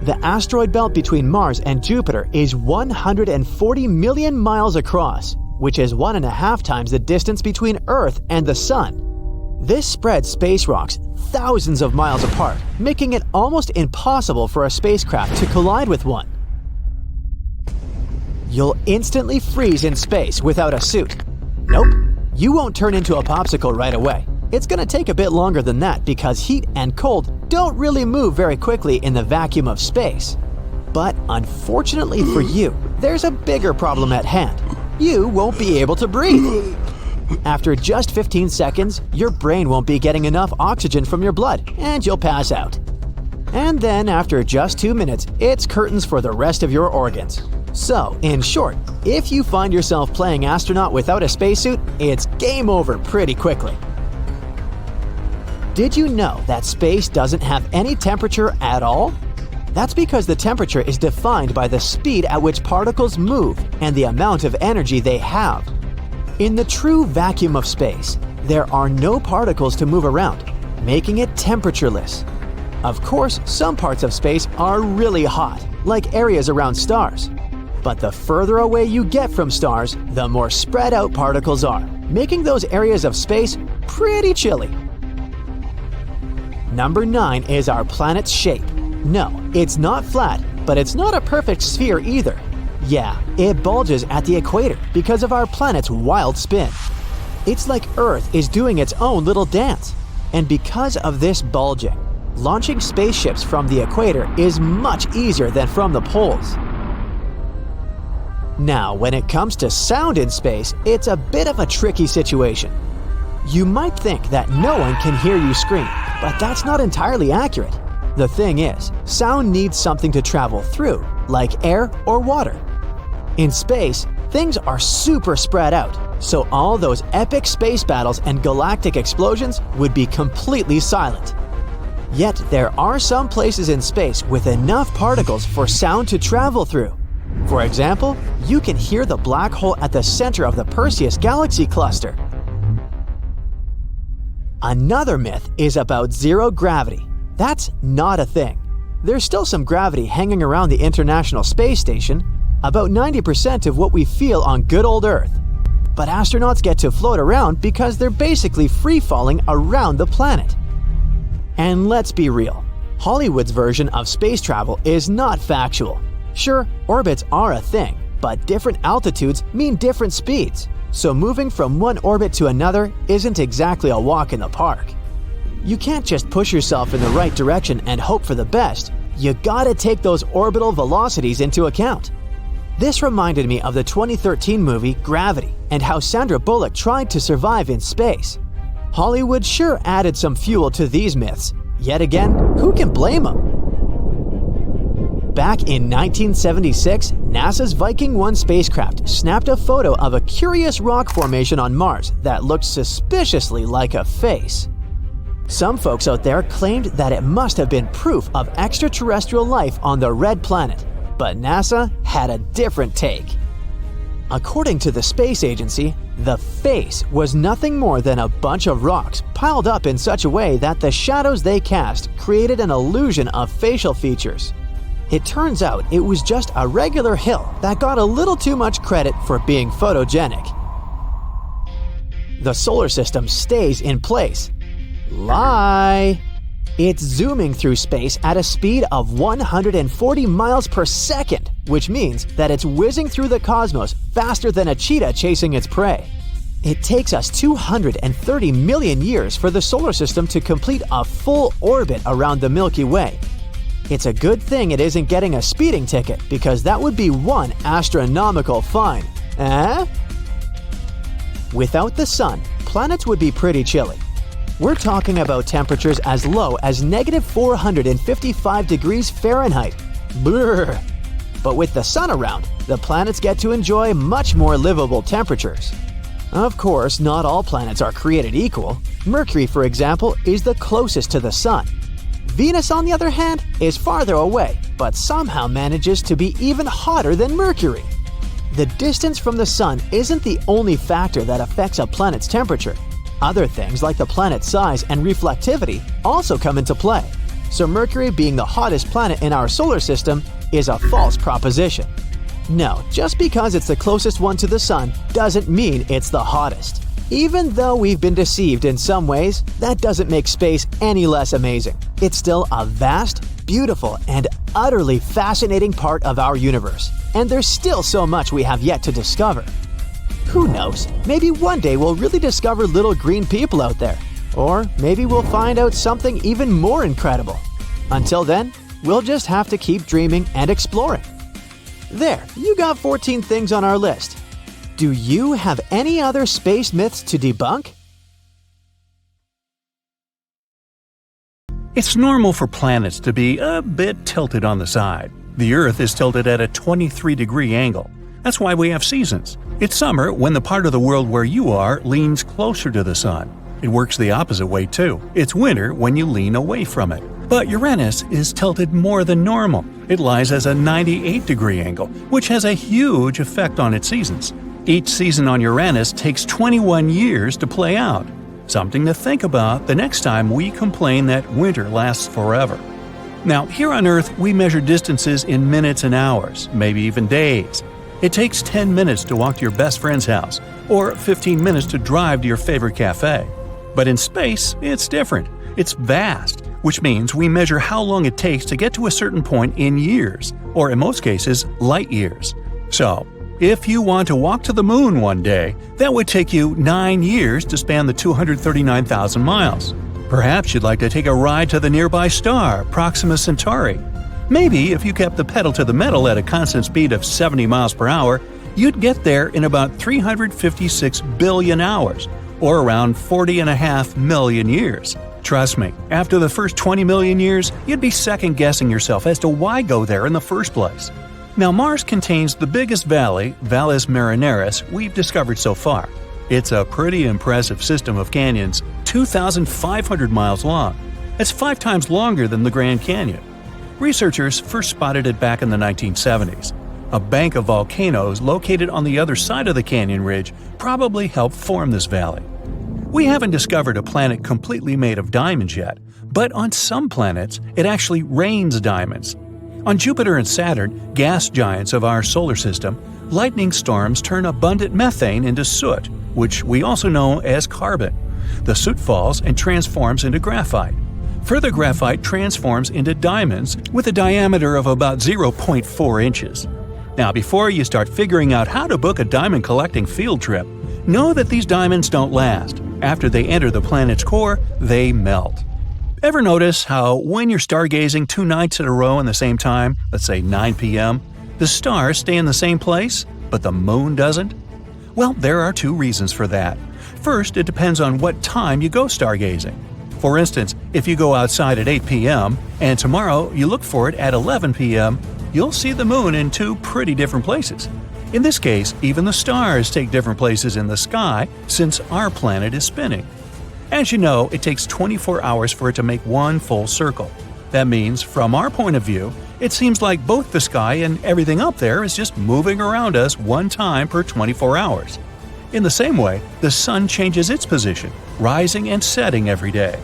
The asteroid belt between Mars and Jupiter is 140 million miles across, which is 1.5 times the distance between Earth and the Sun. This spreads space rocks thousands of miles apart, making it almost impossible for a spacecraft to collide with one. You'll instantly freeze in space without a suit. Nope, you won't turn into a popsicle right away. It's going to take a bit longer than that because heat and cold don't really move very quickly in the vacuum of space. But unfortunately for you, there's a bigger problem at hand. You won't be able to breathe. After just 15 seconds, your brain won't be getting enough oxygen from your blood, and you'll pass out. And then after just 2 minutes, it's curtains for the rest of your organs. So, in short, if you find yourself playing astronaut without a spacesuit, it's game over pretty quickly. Did you know that space doesn't have any temperature at all? That's because the temperature is defined by the speed at which particles move and the amount of energy they have. In the true vacuum of space, there are no particles to move around, making it temperatureless. Of course, some parts of space are really hot, like areas around stars. But the further away you get from stars, the more spread out particles are, making those areas of space pretty chilly. Number 9 is our planet's shape. No, it's not flat, but it's not a perfect sphere either. Yeah, it bulges at the equator because of our planet's wild spin. It's like Earth is doing its own little dance. And because of this bulging, launching spaceships from the equator is much easier than from the poles. Now, when it comes to sound in space, it's a bit of a tricky situation. You might think that no one can hear you scream, but that's not entirely accurate. The thing is, sound needs something to travel through, like air or water. In space, things are super spread out, so all those epic space battles and galactic explosions would be completely silent. Yet there are some places in space with enough particles for sound to travel through. For example, you can hear the black hole at the center of the Perseus galaxy cluster. Another myth is about zero gravity. That's not a thing. There's still some gravity hanging around the International Space Station, about 90% of what we feel on good old Earth. But astronauts get to float around because they're basically free-falling around the planet. And let's be real, Hollywood's version of space travel is not factual. Sure, orbits are a thing, But different altitudes mean different speeds, so moving from one orbit to another isn't exactly a walk in the park. You can't just push yourself in the right direction and hope for the best. You gotta take those orbital velocities into account. This reminded me of the 2013 movie Gravity and how Sandra Bullock tried to survive in space. Hollywood sure added some fuel to these myths. Yet again, who can blame them? Back in 1976, NASA's Viking 1 spacecraft snapped a photo of a curious rock formation on Mars that looked suspiciously like a face. Some folks out there claimed that it must have been proof of extraterrestrial life on the Red Planet, but NASA had a different take. According to the space agency, the face was nothing more than a bunch of rocks piled up in such a way that the shadows they cast created an illusion of facial features. It turns out it was just a regular hill that got a little too much credit for being photogenic. The solar system stays in place. Lie! It's zooming through space at a speed of 140 miles per second, which means that it's whizzing through the cosmos faster than a cheetah chasing its prey. It takes us 230 million years for the solar system to complete a full orbit around the Milky Way. It's a good thing it isn't getting a speeding ticket, because that would be one astronomical fine. Eh? Without the sun, planets would be pretty chilly. We're talking about temperatures as low as -455 degrees Fahrenheit. Brrr. But with the sun around, the planets get to enjoy much more livable temperatures. Of course, not all planets are created equal. Mercury, for example, is the closest to the sun. Venus, on the other hand, is farther away, but somehow manages to be even hotter than Mercury. The distance from the sun isn't the only factor that affects a planet's temperature. Other things like the planet's size and reflectivity also come into play. So Mercury being the hottest planet in our solar system is a false proposition. No, just because it's the closest one to the sun doesn't mean it's the hottest. Even though we've been deceived in some ways, that doesn't make space any less amazing. It's still a vast, beautiful, and utterly fascinating part of our universe. And there's still so much we have yet to discover. Who knows? Maybe one day we'll really discover little green people out there. Or maybe we'll find out something even more incredible. Until then, we'll just have to keep dreaming and exploring. There, you got 14 things on our list. Do you have any other space myths to debunk? It's normal for planets to be a bit tilted on the side. The Earth is tilted at a 23-degree angle. That's why we have seasons. It's summer when the part of the world where you are leans closer to the sun. It works the opposite way too. It's winter when you lean away from it. But Uranus is tilted more than normal. It lies as a 98-degree angle, which has a huge effect on its seasons. Each season on Uranus takes 21 years to play out. Something to think about the next time we complain that winter lasts forever. Now, here on Earth, we measure distances in minutes and hours, maybe even days. It takes 10 minutes to walk to your best friend's house, or 15 minutes to drive to your favorite cafe. But in space, it's different. It's vast, which means we measure how long it takes to get to a certain point in years, or in most cases, light years. So, if you want to walk to the moon one day, that would take you 9 years to span the 239,000 miles. Perhaps you'd like to take a ride to the nearby star, Proxima Centauri. Maybe if you kept the pedal to the metal at a constant speed of 70 miles per hour, you'd get there in about 356 billion hours, or around 40.5 million years. Trust me, after the first 20 million years, you'd be second-guessing yourself as to why go there in the first place. Now, Mars contains the biggest valley, Valles Marineris, we've discovered so far. It's a pretty impressive system of canyons, 2,500 miles long. It's 5 times longer than the Grand Canyon. Researchers first spotted it back in the 1970s. A bank of volcanoes located on the other side of the canyon ridge probably helped form this valley. We haven't discovered a planet completely made of diamonds yet, but on some planets, it actually rains diamonds. On Jupiter and Saturn, gas giants of our solar system, lightning storms turn abundant methane into soot, which we also know as carbon. The soot falls and transforms into graphite. Further graphite transforms into diamonds with a diameter of about 0.4 inches. Now, before you start figuring out how to book a diamond collecting field trip, know that these diamonds don't last. After they enter the planet's core, they melt. Ever notice how when you're stargazing 2 nights in a row in the same time, let's say 9 p.m., the stars stay in the same place, but the moon doesn't? Well, there are 2 reasons for that. First, it depends on what time you go stargazing. For instance, if you go outside at 8 p.m. and tomorrow you look for it at 11 p.m., you'll see the moon in 2 pretty different places. In this case, even the stars take different places in the sky since our planet is spinning. As you know, it takes 24 hours for it to make one full circle. That means, from our point of view, it seems like both the sky and everything up there is just moving around us one time per 24 hours. In the same way, the sun changes its position, rising and setting every day.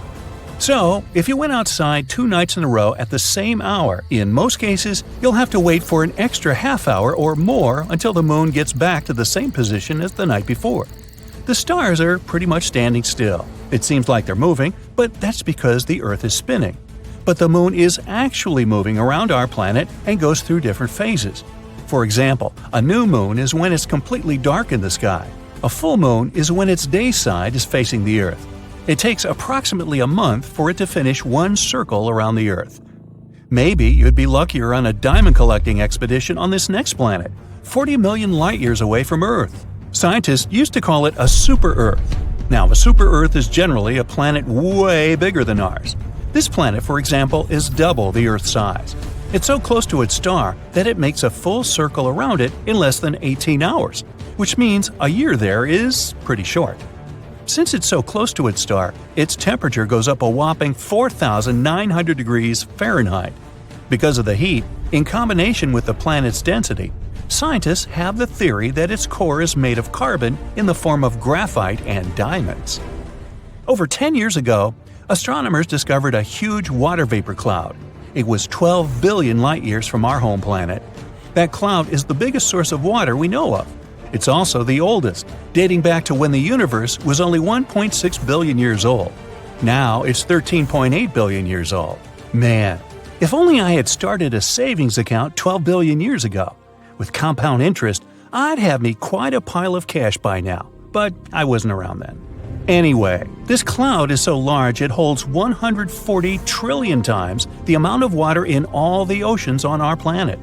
So, if you went outside 2 nights in a row at the same hour, in most cases, you'll have to wait for an extra half hour or more until the moon gets back to the same position as the night before. The stars are pretty much standing still. It seems like they're moving, but that's because the Earth is spinning. But the moon is actually moving around our planet and goes through different phases. For example, a new moon is when it's completely dark in the sky. A full moon is when its day side is facing the Earth. It takes approximately a month for it to finish one circle around the Earth. Maybe you'd be luckier on a diamond collecting expedition on this next planet, 40 million light-years away from Earth. Scientists used to call it a super-Earth. Now, a super-Earth is generally a planet way bigger than ours. This planet, for example, is double the Earth's size. It's so close to its star that it makes a full circle around it in less than 18 hours, which means a year there is pretty short. Since it's so close to its star, its temperature goes up a whopping 4,900 degrees Fahrenheit. Because of the heat, in combination with the planet's density, scientists have the theory that its core is made of carbon in the form of graphite and diamonds. Over 10 years ago, astronomers discovered a huge water vapor cloud. It was 12 billion light-years from our home planet. That cloud is the biggest source of water we know of. It's also the oldest, dating back to when the universe was only 1.6 billion years old. Now it's 13.8 billion years old. Man, if only I had started a savings account 12 billion years ago. With compound interest, I'd have me quite a pile of cash by now, but I wasn't around then. Anyway, this cloud is so large it holds 140 trillion times the amount of water in all the oceans on our planet.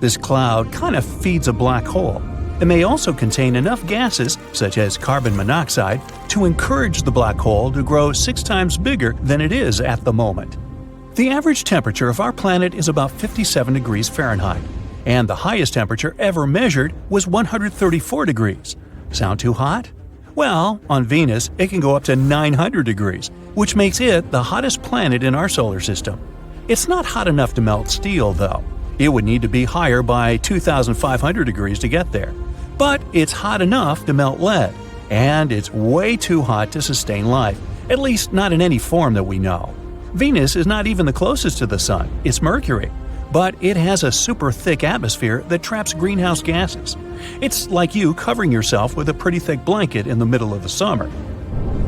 This cloud kind of feeds a black hole. It may also contain enough gases, such as carbon monoxide, to encourage the black hole to grow 6 times bigger than it is at the moment. The average temperature of our planet is about 57 degrees Fahrenheit, and the highest temperature ever measured was 134 degrees. Sound too hot? Well, on Venus, it can go up to 900 degrees, which makes it the hottest planet in our solar system. It's not hot enough to melt steel, though. It would need to be higher by 2,500 degrees to get there. But it's hot enough to melt lead, and it's way too hot to sustain life, at least not in any form that we know. Venus is not even the closest to the Sun, it's Mercury, but it has a super thick atmosphere that traps greenhouse gases. It's like you covering yourself with a pretty thick blanket in the middle of the summer.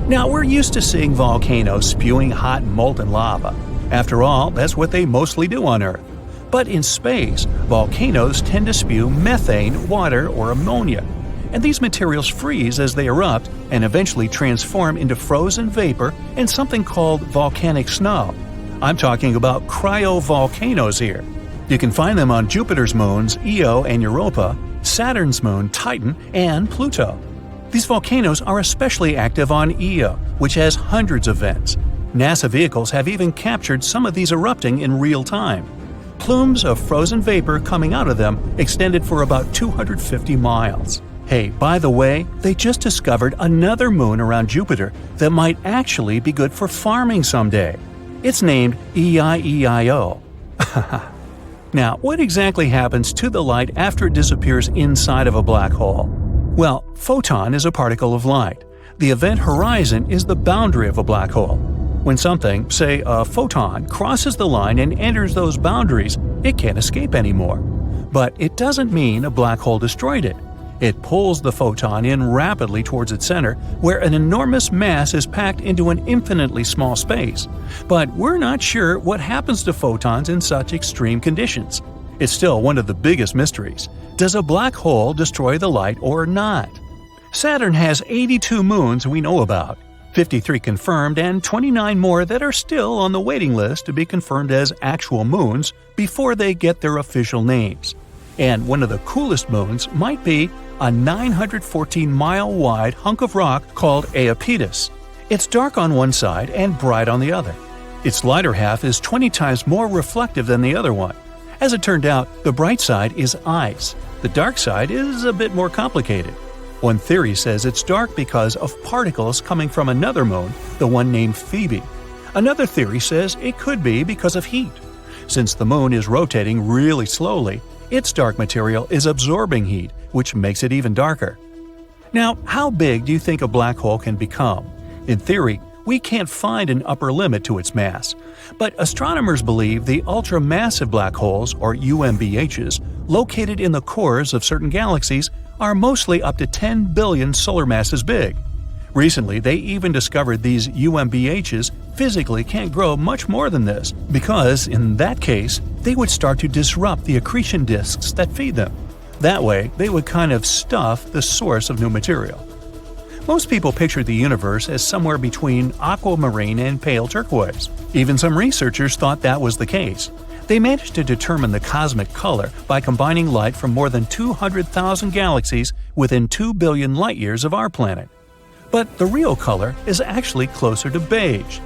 Now, we're used to seeing volcanoes spewing hot molten lava. After all, that's what they mostly do on Earth. But in space, volcanoes tend to spew methane, water, or ammonia. And these materials freeze as they erupt and eventually transform into frozen vapor and something called volcanic snow. I'm talking about cryovolcanoes here. You can find them on Jupiter's moons Io and Europa, Saturn's moon Titan, and Pluto. These volcanoes are especially active on Io, which has hundreds of vents. NASA vehicles have even captured some of these erupting in real time. Plumes of frozen vapor coming out of them extended for about 250 miles. Hey, by the way, they just discovered another moon around Jupiter that might actually be good for farming someday. It's named EIEIO. Now, what exactly happens to the light after it disappears inside of a black hole? Well, photon is a particle of light. The event horizon is the boundary of a black hole. When something, say a photon, crosses the line and enters those boundaries, it can't escape anymore. But it doesn't mean a black hole destroyed it. It pulls the photon in rapidly towards its center, where an enormous mass is packed into an infinitely small space. But we're not sure what happens to photons in such extreme conditions. It's still one of the biggest mysteries. Does a black hole destroy the light or not? Saturn has 82 moons we know about, 53 confirmed and 29 more that are still on the waiting list to be confirmed as actual moons before they get their official names. And one of the coolest moons might be a 914-mile-wide hunk of rock called Iapetus. It's dark on one side and bright on the other. Its lighter half is 20 times more reflective than the other one. As it turned out, the bright side is ice. The dark side is a bit more complicated. One theory says it's dark because of particles coming from another moon, the one named Phoebe. Another theory says it could be because of heat. Since the moon is rotating really slowly, its dark material is absorbing heat, which makes it even darker. Now, how big do you think a black hole can become? In theory, we can't find an upper limit to its mass. But astronomers believe the ultramassive black holes, or UMBHs, located in the cores of certain galaxies are mostly up to 10 billion solar masses big. Recently, they even discovered these UMBHs physically can't grow much more than this, because, in that case, they would start to disrupt the accretion disks that feed them. That way, they would kind of stuff the source of new material. Most people picture the universe as somewhere between aquamarine and pale turquoise. Even some researchers thought that was the case. They managed to determine the cosmic color by combining light from more than 200,000 galaxies within 2 billion light-years of our planet. But the real color is actually closer to beige.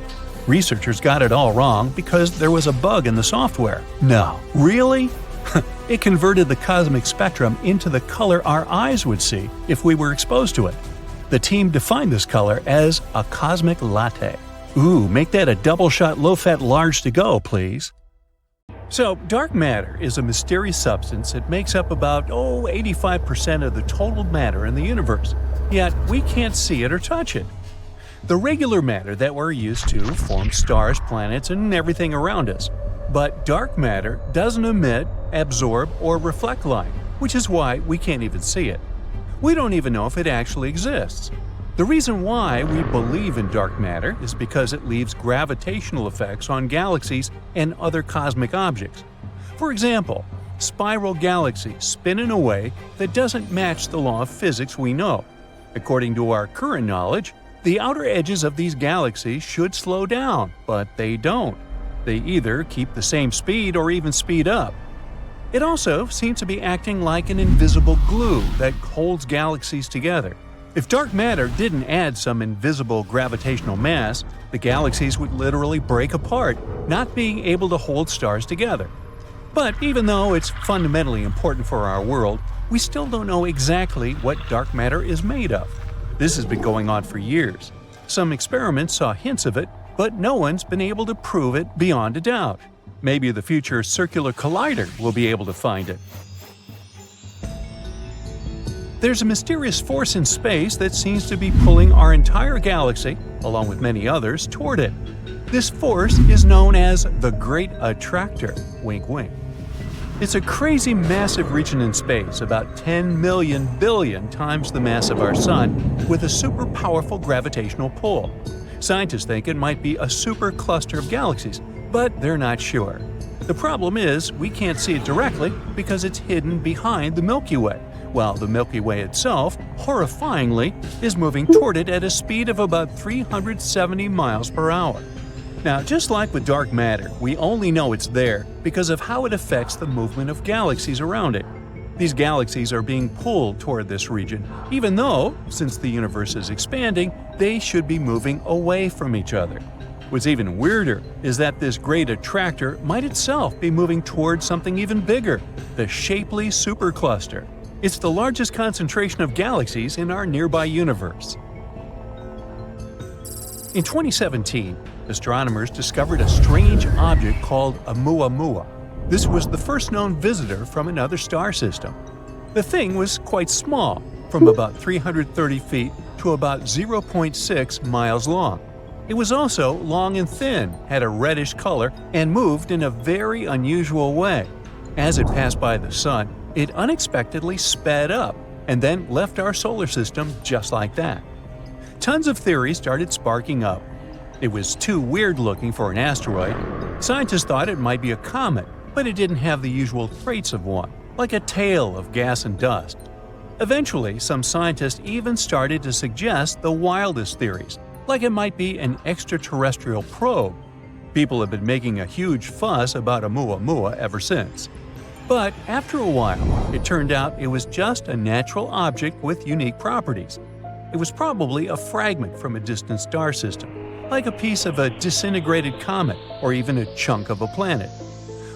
Researchers got it all wrong because there was a bug in the software. No, really? It converted the cosmic spectrum into the color our eyes would see if we were exposed to it. The team defined this color as a cosmic latte. Ooh, make that a double-shot low-fat large to go, please. So, dark matter is a mysterious substance that makes up about 85% of the total matter in the universe, yet we can't see it or touch it. The regular matter that we're used to forms stars, planets, and everything around us. But dark matter doesn't emit, absorb, or reflect light, which is why we can't even see it. We don't even know if it actually exists. The reason why we believe in dark matter is because it leaves gravitational effects on galaxies and other cosmic objects. For example, spiral galaxies spin in a way that doesn't match the law of physics we know. According to our current knowledge, the outer edges of these galaxies should slow down, but they don't. They either keep the same speed or even speed up. It also seems to be acting like an invisible glue that holds galaxies together. If dark matter didn't add some invisible gravitational mass, the galaxies would literally break apart, not being able to hold stars together. But even though it's fundamentally important for our world, we still don't know exactly what dark matter is made of. This has been going on for years. Some experiments saw hints of it, but no one's been able to prove it beyond a doubt. Maybe the future circular collider will be able to find it. There's a mysterious force in space that seems to be pulling our entire galaxy, along with many others, toward it. This force is known as the Great Attractor. Wink, wink. It's a crazy massive region in space, about 10 million billion times the mass of our Sun, with a super powerful gravitational pull. Scientists think it might be a super cluster of galaxies, but they're not sure. The problem is we can't see it directly because it's hidden behind the Milky Way, while the Milky Way itself, horrifyingly, is moving toward it at a speed of about 370 miles per hour. Now, just like with dark matter, we only know it's there because of how it affects the movement of galaxies around it. These galaxies are being pulled toward this region, even though, since the universe is expanding, they should be moving away from each other. What's even weirder is that this great attractor might itself be moving towards something even bigger, the Shapley supercluster. It's the largest concentration of galaxies in our nearby universe. In 2017, astronomers discovered a strange object called Oumuamua. This was the first known visitor from another star system. The thing was quite small, from about 330 feet to about 0.6 miles long. It was also long and thin, had a reddish color, and moved in a very unusual way. As it passed by the Sun, it unexpectedly sped up and then left our solar system just like that. Tons of theories started sparking up. It was too weird looking for an asteroid. Scientists thought it might be a comet, but it didn't have the usual traits of one, like a tail of gas and dust. Eventually, some scientists even started to suggest the wildest theories, like it might be an extraterrestrial probe. People have been making a huge fuss about Oumuamua ever since. But after a while, it turned out it was just a natural object with unique properties. It was probably a fragment from a distant star system, like a piece of a disintegrated comet or even a chunk of a planet.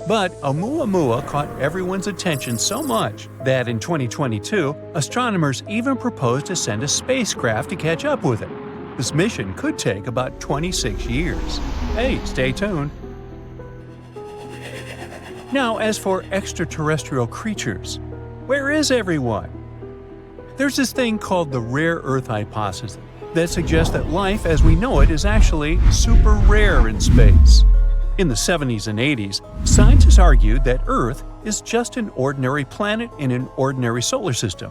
But Oumuamua caught everyone's attention so much that in 2022, astronomers even proposed to send a spacecraft to catch up with it. This mission could take about 26 years. Hey, stay tuned. Now, as for extraterrestrial creatures, where is everyone? There's this thing called the rare Earth hypothesis that suggests that life as we know it is actually super rare in space. In the 70s and 80s, scientists argued that Earth is just an ordinary planet in an ordinary solar system.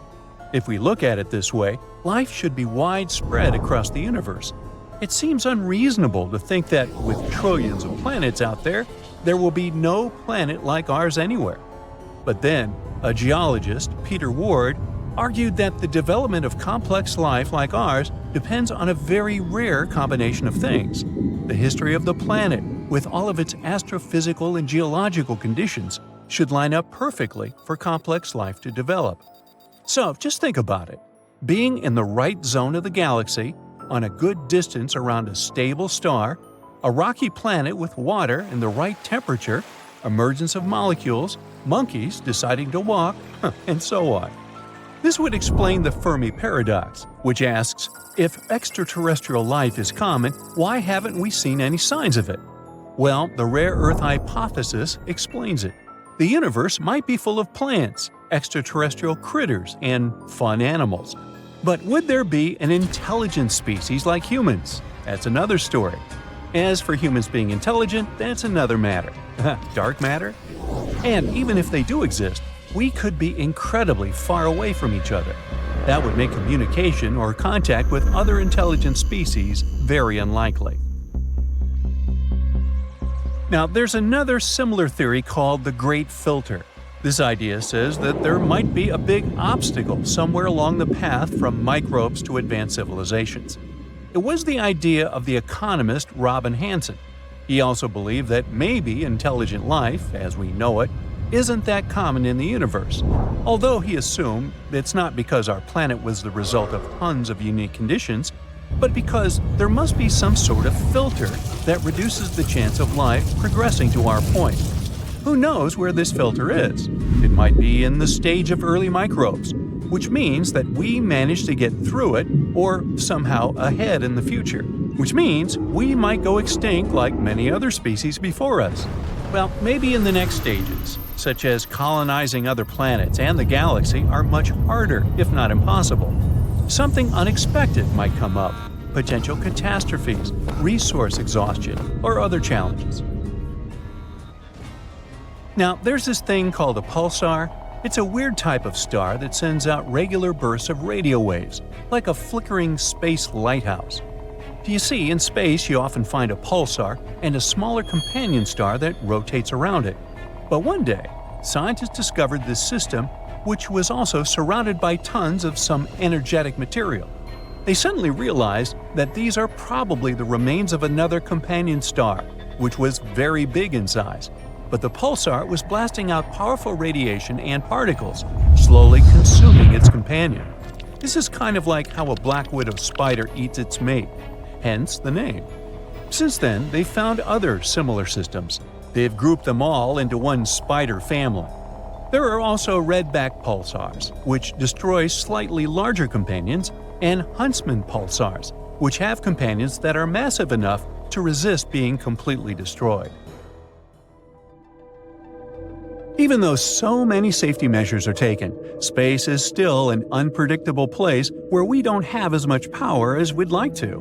If we look at it this way, life should be widespread across the universe. It seems unreasonable to think that with trillions of planets out there, there will be no planet like ours anywhere. But then, a geologist, Peter Ward, argued that the development of complex life like ours depends on a very rare combination of things. The history of the planet, with all of its astrophysical and geological conditions, should line up perfectly for complex life to develop. So just think about it. Being in the right zone of the galaxy, on a good distance around a stable star, a rocky planet with water and the right temperature, emergence of molecules, monkeys deciding to walk, and so on. This would explain the Fermi paradox, which asks, if extraterrestrial life is common, why haven't we seen any signs of it? Well, the rare Earth hypothesis explains it. The universe might be full of plants, extraterrestrial critters, and fun animals. But would there be an intelligent species like humans? That's another story. As for humans being intelligent, that's another matter. Dark matter? And even if they do exist, we could be incredibly far away from each other. That would make communication or contact with other intelligent species very unlikely. Now, there's another similar theory called the Great Filter. This idea says that there might be a big obstacle somewhere along the path from microbes to advanced civilizations. It was the idea of the economist Robin Hanson. He also believed that maybe intelligent life, as we know it, isn't that common in the universe, although he assumed it's not because our planet was the result of tons of unique conditions, but because there must be some sort of filter that reduces the chance of life progressing to our point. Who knows where this filter is? It might be in the stage of early microbes, which means that we managed to get through it or somehow ahead in the future, which means we might go extinct like many other species before us. Well, maybe in the next stages, such as colonizing other planets and the galaxy, are much harder, if not impossible. Something unexpected might come up, potential catastrophes, resource exhaustion, or other challenges. Now, there's this thing called a pulsar. It's a weird type of star that sends out regular bursts of radio waves, like a flickering space lighthouse. You see, in space you often find a pulsar and a smaller companion star that rotates around it. But one day, scientists discovered this system, which was also surrounded by tons of some energetic material. They suddenly realized that these are probably the remains of another companion star, which was very big in size. But the pulsar was blasting out powerful radiation and particles, slowly consuming its companion. This is kind of like how a black widow spider eats its mate, hence the name. Since then, they've found other similar systems. They've grouped them all into one spider family. There are also redback pulsars, which destroy slightly larger companions, and huntsman pulsars, which have companions that are massive enough to resist being completely destroyed. Even though so many safety measures are taken, space is still an unpredictable place where we don't have as much power as we'd like to.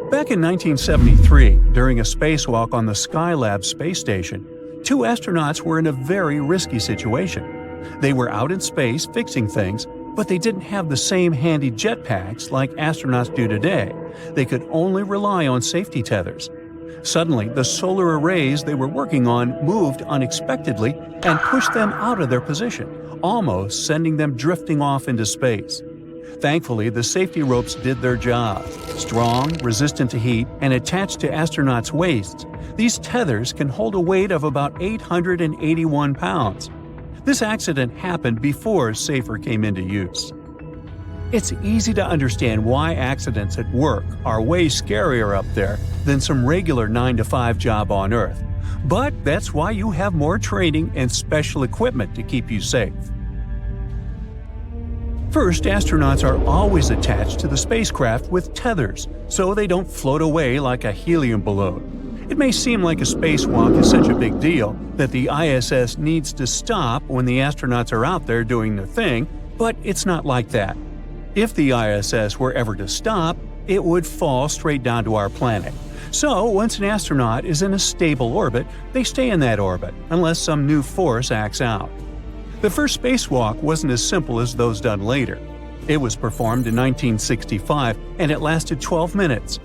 Back in 1973, during a spacewalk on the Skylab space station, 2 astronauts were in a very risky situation. They were out in space fixing things, but they didn't have the same handy jetpacks like astronauts do today. They could only rely on safety tethers. Suddenly, the solar arrays they were working on moved unexpectedly and pushed them out of their position, almost sending them drifting off into space. Thankfully, the safety ropes did their job. Strong, resistant to heat, and attached to astronauts' waists, these tethers can hold a weight of about 881 pounds. This accident happened before SAFER came into use. It's easy to understand why accidents at work are way scarier up there than some regular 9-to-5 job on Earth. But that's why you have more training and special equipment to keep you safe. First, astronauts are always attached to the spacecraft with tethers, so they don't float away like a helium balloon. It may seem like a spacewalk is such a big deal that the ISS needs to stop when the astronauts are out there doing their thing, but it's not like that. If the ISS were ever to stop, it would fall straight down to our planet. So, once an astronaut is in a stable orbit, they stay in that orbit, unless some new force acts out. The first spacewalk wasn't as simple as those done later. It was performed in 1965, and it lasted 12 minutes.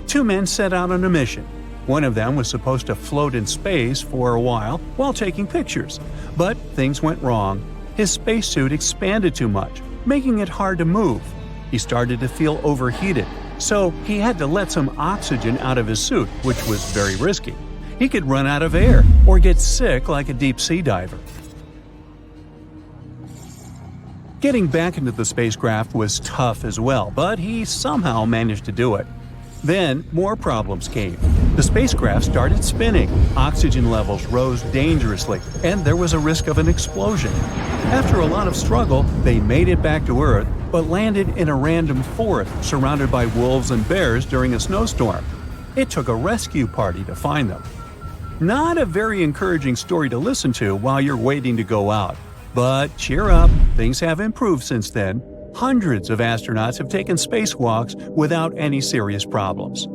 2 men set out on a mission. One of them was supposed to float in space for a while taking pictures. But things went wrong. His spacesuit expanded too much, making it hard to move. He started to feel overheated, so he had to let some oxygen out of his suit, which was very risky. He could run out of air or get sick like a deep-sea diver. Getting back into the spacecraft was tough as well, but he somehow managed to do it. Then, more problems came. The spacecraft started spinning, oxygen levels rose dangerously, and there was a risk of an explosion. After a lot of struggle, they made it back to Earth, but landed in a random forest surrounded by wolves and bears during a snowstorm. It took a rescue party to find them. Not a very encouraging story to listen to while you're waiting to go out. But cheer up, things have improved since then. Hundreds of astronauts have taken spacewalks without any serious problems.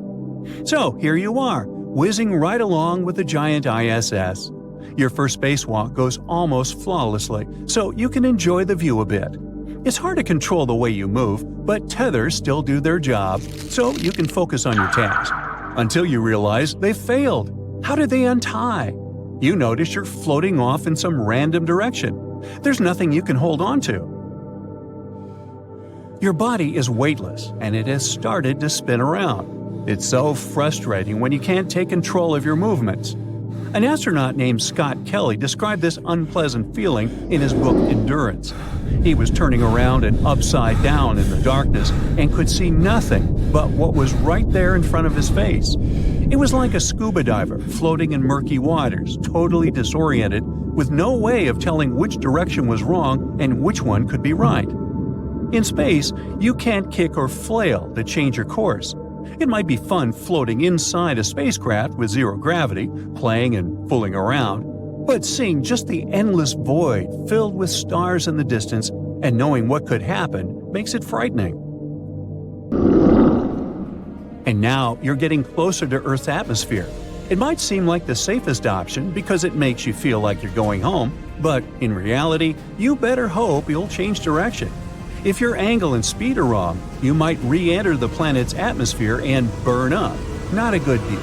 So here you are, whizzing right along with the giant ISS. Your first spacewalk goes almost flawlessly, so you can enjoy the view a bit. It's hard to control the way you move, but tethers still do their job, so you can focus on your task. Until you realize they failed. How did they untie? You notice you're floating off in some random direction. There's nothing you can hold on to. Your body is weightless, and it has started to spin around. It's so frustrating when you can't take control of your movements. An astronaut named Scott Kelly described this unpleasant feeling in his book Endurance. He was turning around and upside down in the darkness and could see nothing but what was right there in front of his face. It was like a scuba diver floating in murky waters, totally disoriented, with no way of telling which direction was wrong and which one could be right. In space, you can't kick or flail to change your course. It might be fun floating inside a spacecraft with zero gravity, playing and fooling around, but seeing just the endless void filled with stars in the distance and knowing what could happen makes it frightening. And now you're getting closer to Earth's atmosphere. It might seem like the safest option because it makes you feel like you're going home, but in reality, you better hope you'll change direction. If your angle and speed are wrong, you might re-enter the planet's atmosphere and burn up. Not a good deal.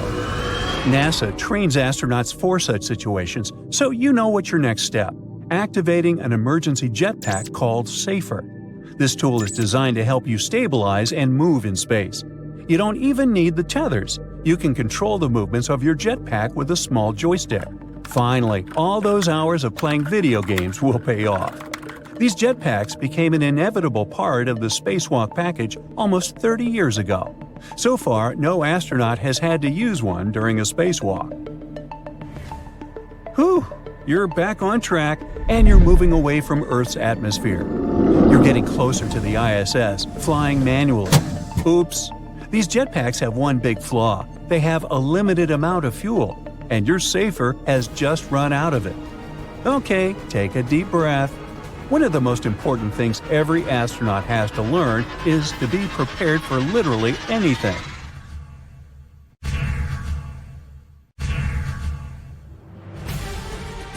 NASA trains astronauts for such situations, so you know what's your next step: activating an emergency jetpack called SAFER. This tool is designed to help you stabilize and move in space. You don't even need the tethers. You can control the movements of your jetpack with a small joystick. Finally, all those hours of playing video games will pay off. These jetpacks became an inevitable part of the spacewalk package almost 30 years ago. So far, no astronaut has had to use one during a spacewalk. Whew! You're back on track, and you're moving away from Earth's atmosphere. You're getting closer to the ISS, flying manually. Oops! These jetpacks have one big flaw. They have a limited amount of fuel, and your SAFER has just run out of it. Okay, take a deep breath. One of the most important things every astronaut has to learn is to be prepared for literally anything.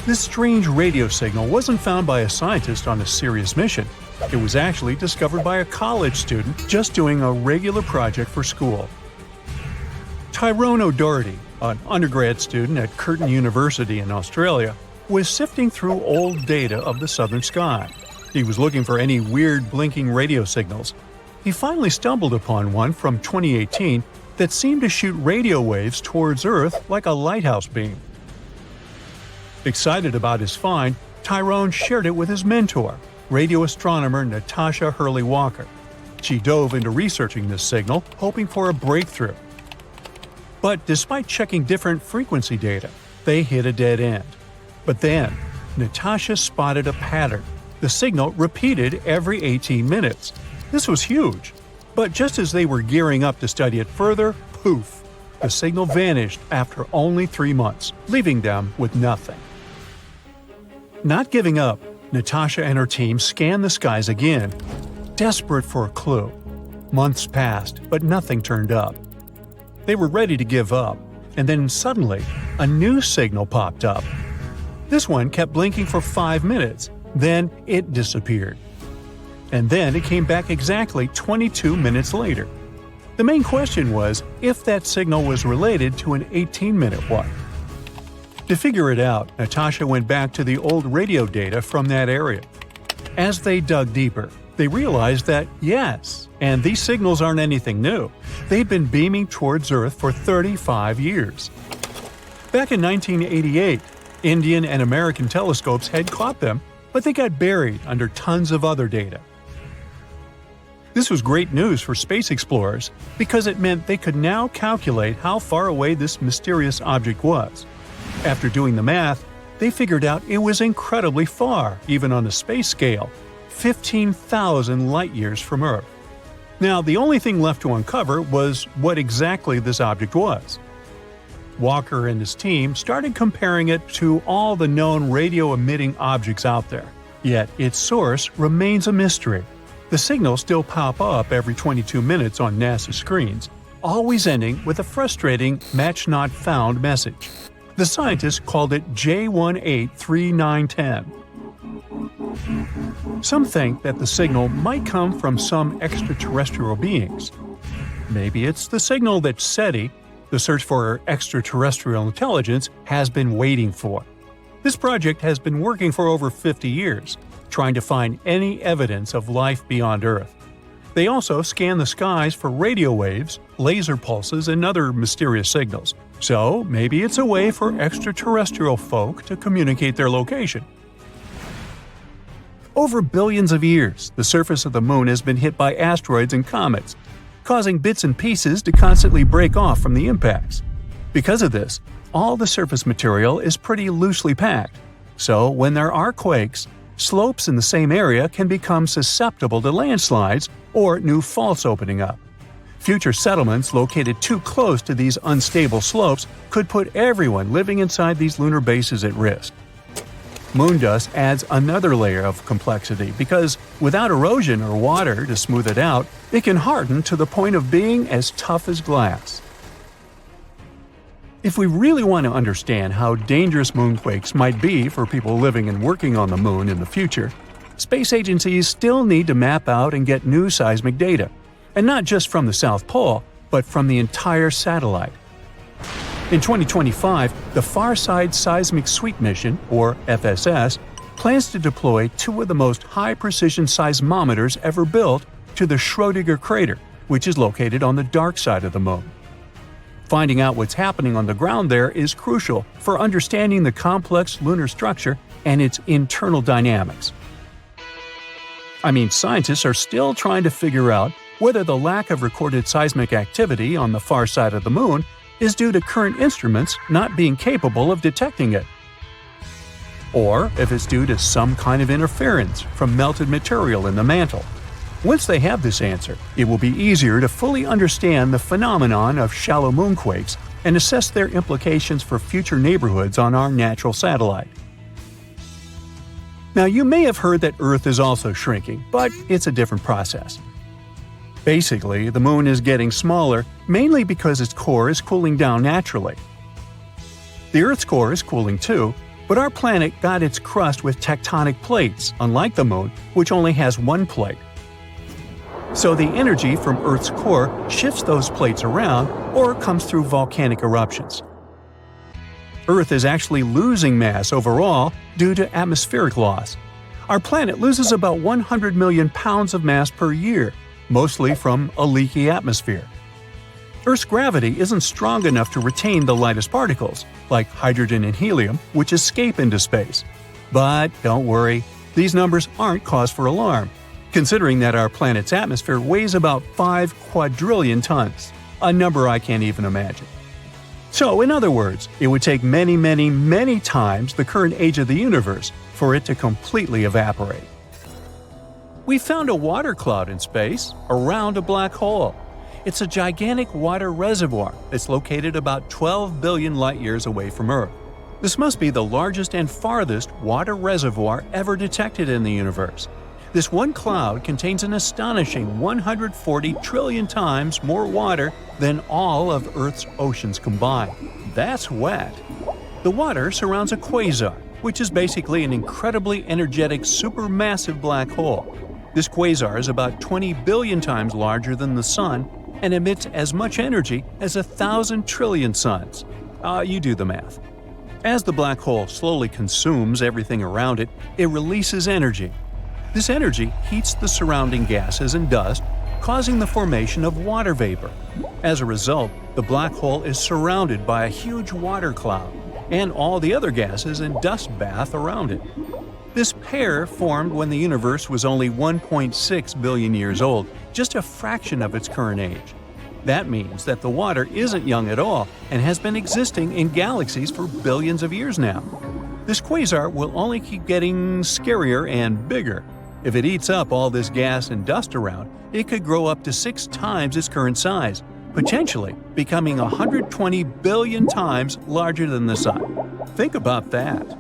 This strange radio signal wasn't found by a scientist on a serious mission. It was actually discovered by a college student just doing a regular project for school. Tyrone O'Doherty, an undergrad student at Curtin University in Australia, was sifting through old data of the southern sky. He was looking for any weird blinking radio signals. He finally stumbled upon one from 2018 that seemed to shoot radio waves towards Earth like a lighthouse beam. Excited about his find, Tyrone shared it with his mentor, radio astronomer Natasha Hurley-Walker. She dove into researching this signal, hoping for a breakthrough. But despite checking different frequency data, they hit a dead end. But then, Natasha spotted a pattern. The signal repeated every 18 minutes. This was huge. But just as they were gearing up to study it further, poof! The signal vanished after only 3 months, leaving them with nothing. Not giving up, Natasha and her team scanned the skies again, desperate for a clue. Months passed, but nothing turned up. They were ready to give up, and then suddenly, a new signal popped up. This one kept blinking for 5 minutes, then it disappeared. And then it came back exactly 22 minutes later. The main question was if that signal was related to an 18-minute one. To figure it out, Natasha went back to the old radio data from that area. As they dug deeper, they realized that yes, and these signals aren't anything new. They'd been beaming towards Earth for 35 years. Back in 1988, Indian and American telescopes had caught them, but they got buried under tons of other data. This was great news for space explorers because it meant they could now calculate how far away this mysterious object was. After doing the math, they figured out it was incredibly far, even on a space scale, 15,000 light-years from Earth. Now, the only thing left to uncover was what exactly this object was. Walker and his team started comparing it to all the known radio-emitting objects out there. Yet its source remains a mystery. The signals still pop up every 22 minutes on NASA screens, always ending with a frustrating match not found message. The scientists called it J183910. Some think that the signal might come from some extraterrestrial beings. Maybe it's the signal that SETI, the search for extraterrestrial intelligence, has been waiting for. This project has been working for over 50 years, trying to find any evidence of life beyond Earth. They also scan the skies for radio waves, laser pulses, and other mysterious signals. So maybe it's a way for extraterrestrial folk to communicate their location. Over billions of years, the surface of the Moon has been hit by asteroids and comets, causing bits and pieces to constantly break off from the impacts. Because of this, all the surface material is pretty loosely packed. So when there are quakes, slopes in the same area can become susceptible to landslides or new faults opening up. Future settlements located too close to these unstable slopes could put everyone living inside these lunar bases at risk. Moon dust adds another layer of complexity because, without erosion or water to smooth it out, it can harden to the point of being as tough as glass. If we really want to understand how dangerous moonquakes might be for people living and working on the Moon in the future, space agencies still need to map out and get new seismic data, and not just from the South Pole, but from the entire satellite. In 2025, the Farside Seismic Sweep Mission, or FSS, plans to deploy two of the most high-precision seismometers ever built to the Schrödinger crater, which is located on the dark side of the Moon. Finding out what's happening on the ground there is crucial for understanding the complex lunar structure and its internal dynamics. Scientists are still trying to figure out whether the lack of recorded seismic activity on the far side of the Moon is due to current instruments not being capable of detecting it, or if it's due to some kind of interference from melted material in the mantle. Once they have this answer, it will be easier to fully understand the phenomenon of shallow moonquakes and assess their implications for future neighborhoods on our natural satellite. Now, you may have heard that Earth is also shrinking, but it's a different process. Basically, the Moon is getting smaller mainly because its core is cooling down naturally. The Earth's core is cooling too, but our planet got its crust with tectonic plates, unlike the Moon, which only has one plate. So the energy from Earth's core shifts those plates around or comes through volcanic eruptions. Earth is actually losing mass overall due to atmospheric loss. Our planet loses about 100 million pounds of mass per year, mostly from a leaky atmosphere. Earth's gravity isn't strong enough to retain the lightest particles, like hydrogen and helium, which escape into space. But don't worry, these numbers aren't cause for alarm, considering that our planet's atmosphere weighs about 5 quadrillion tons, a number I can't even imagine. So, in other words, it would take many, many, many times the current age of the universe for it to completely evaporate. We found a water cloud in space around a black hole. It's a gigantic water reservoir that's located about 12 billion light-years away from Earth. This must be the largest and farthest water reservoir ever detected in the universe. This one cloud contains an astonishing 140 trillion times more water than all of Earth's oceans combined. That's wet. The water surrounds a quasar, which is basically an incredibly energetic supermassive black hole. This quasar is about 20 billion times larger than the Sun and emits as much energy as 1,000 trillion suns. You do the math. As the black hole slowly consumes everything around it, it releases energy. This energy heats the surrounding gases and dust, causing the formation of water vapor. As a result, the black hole is surrounded by a huge water cloud and all the other gases and dust bath around it. This pair formed when the universe was only 1.6 billion years old, just a fraction of its current age. That means that the water isn't young at all and has been existing in galaxies for billions of years now. This quasar will only keep getting scarier and bigger. If it eats up all this gas and dust around, it could grow up to 6 times its current size, potentially becoming 120 billion times larger than the Sun. Think about that.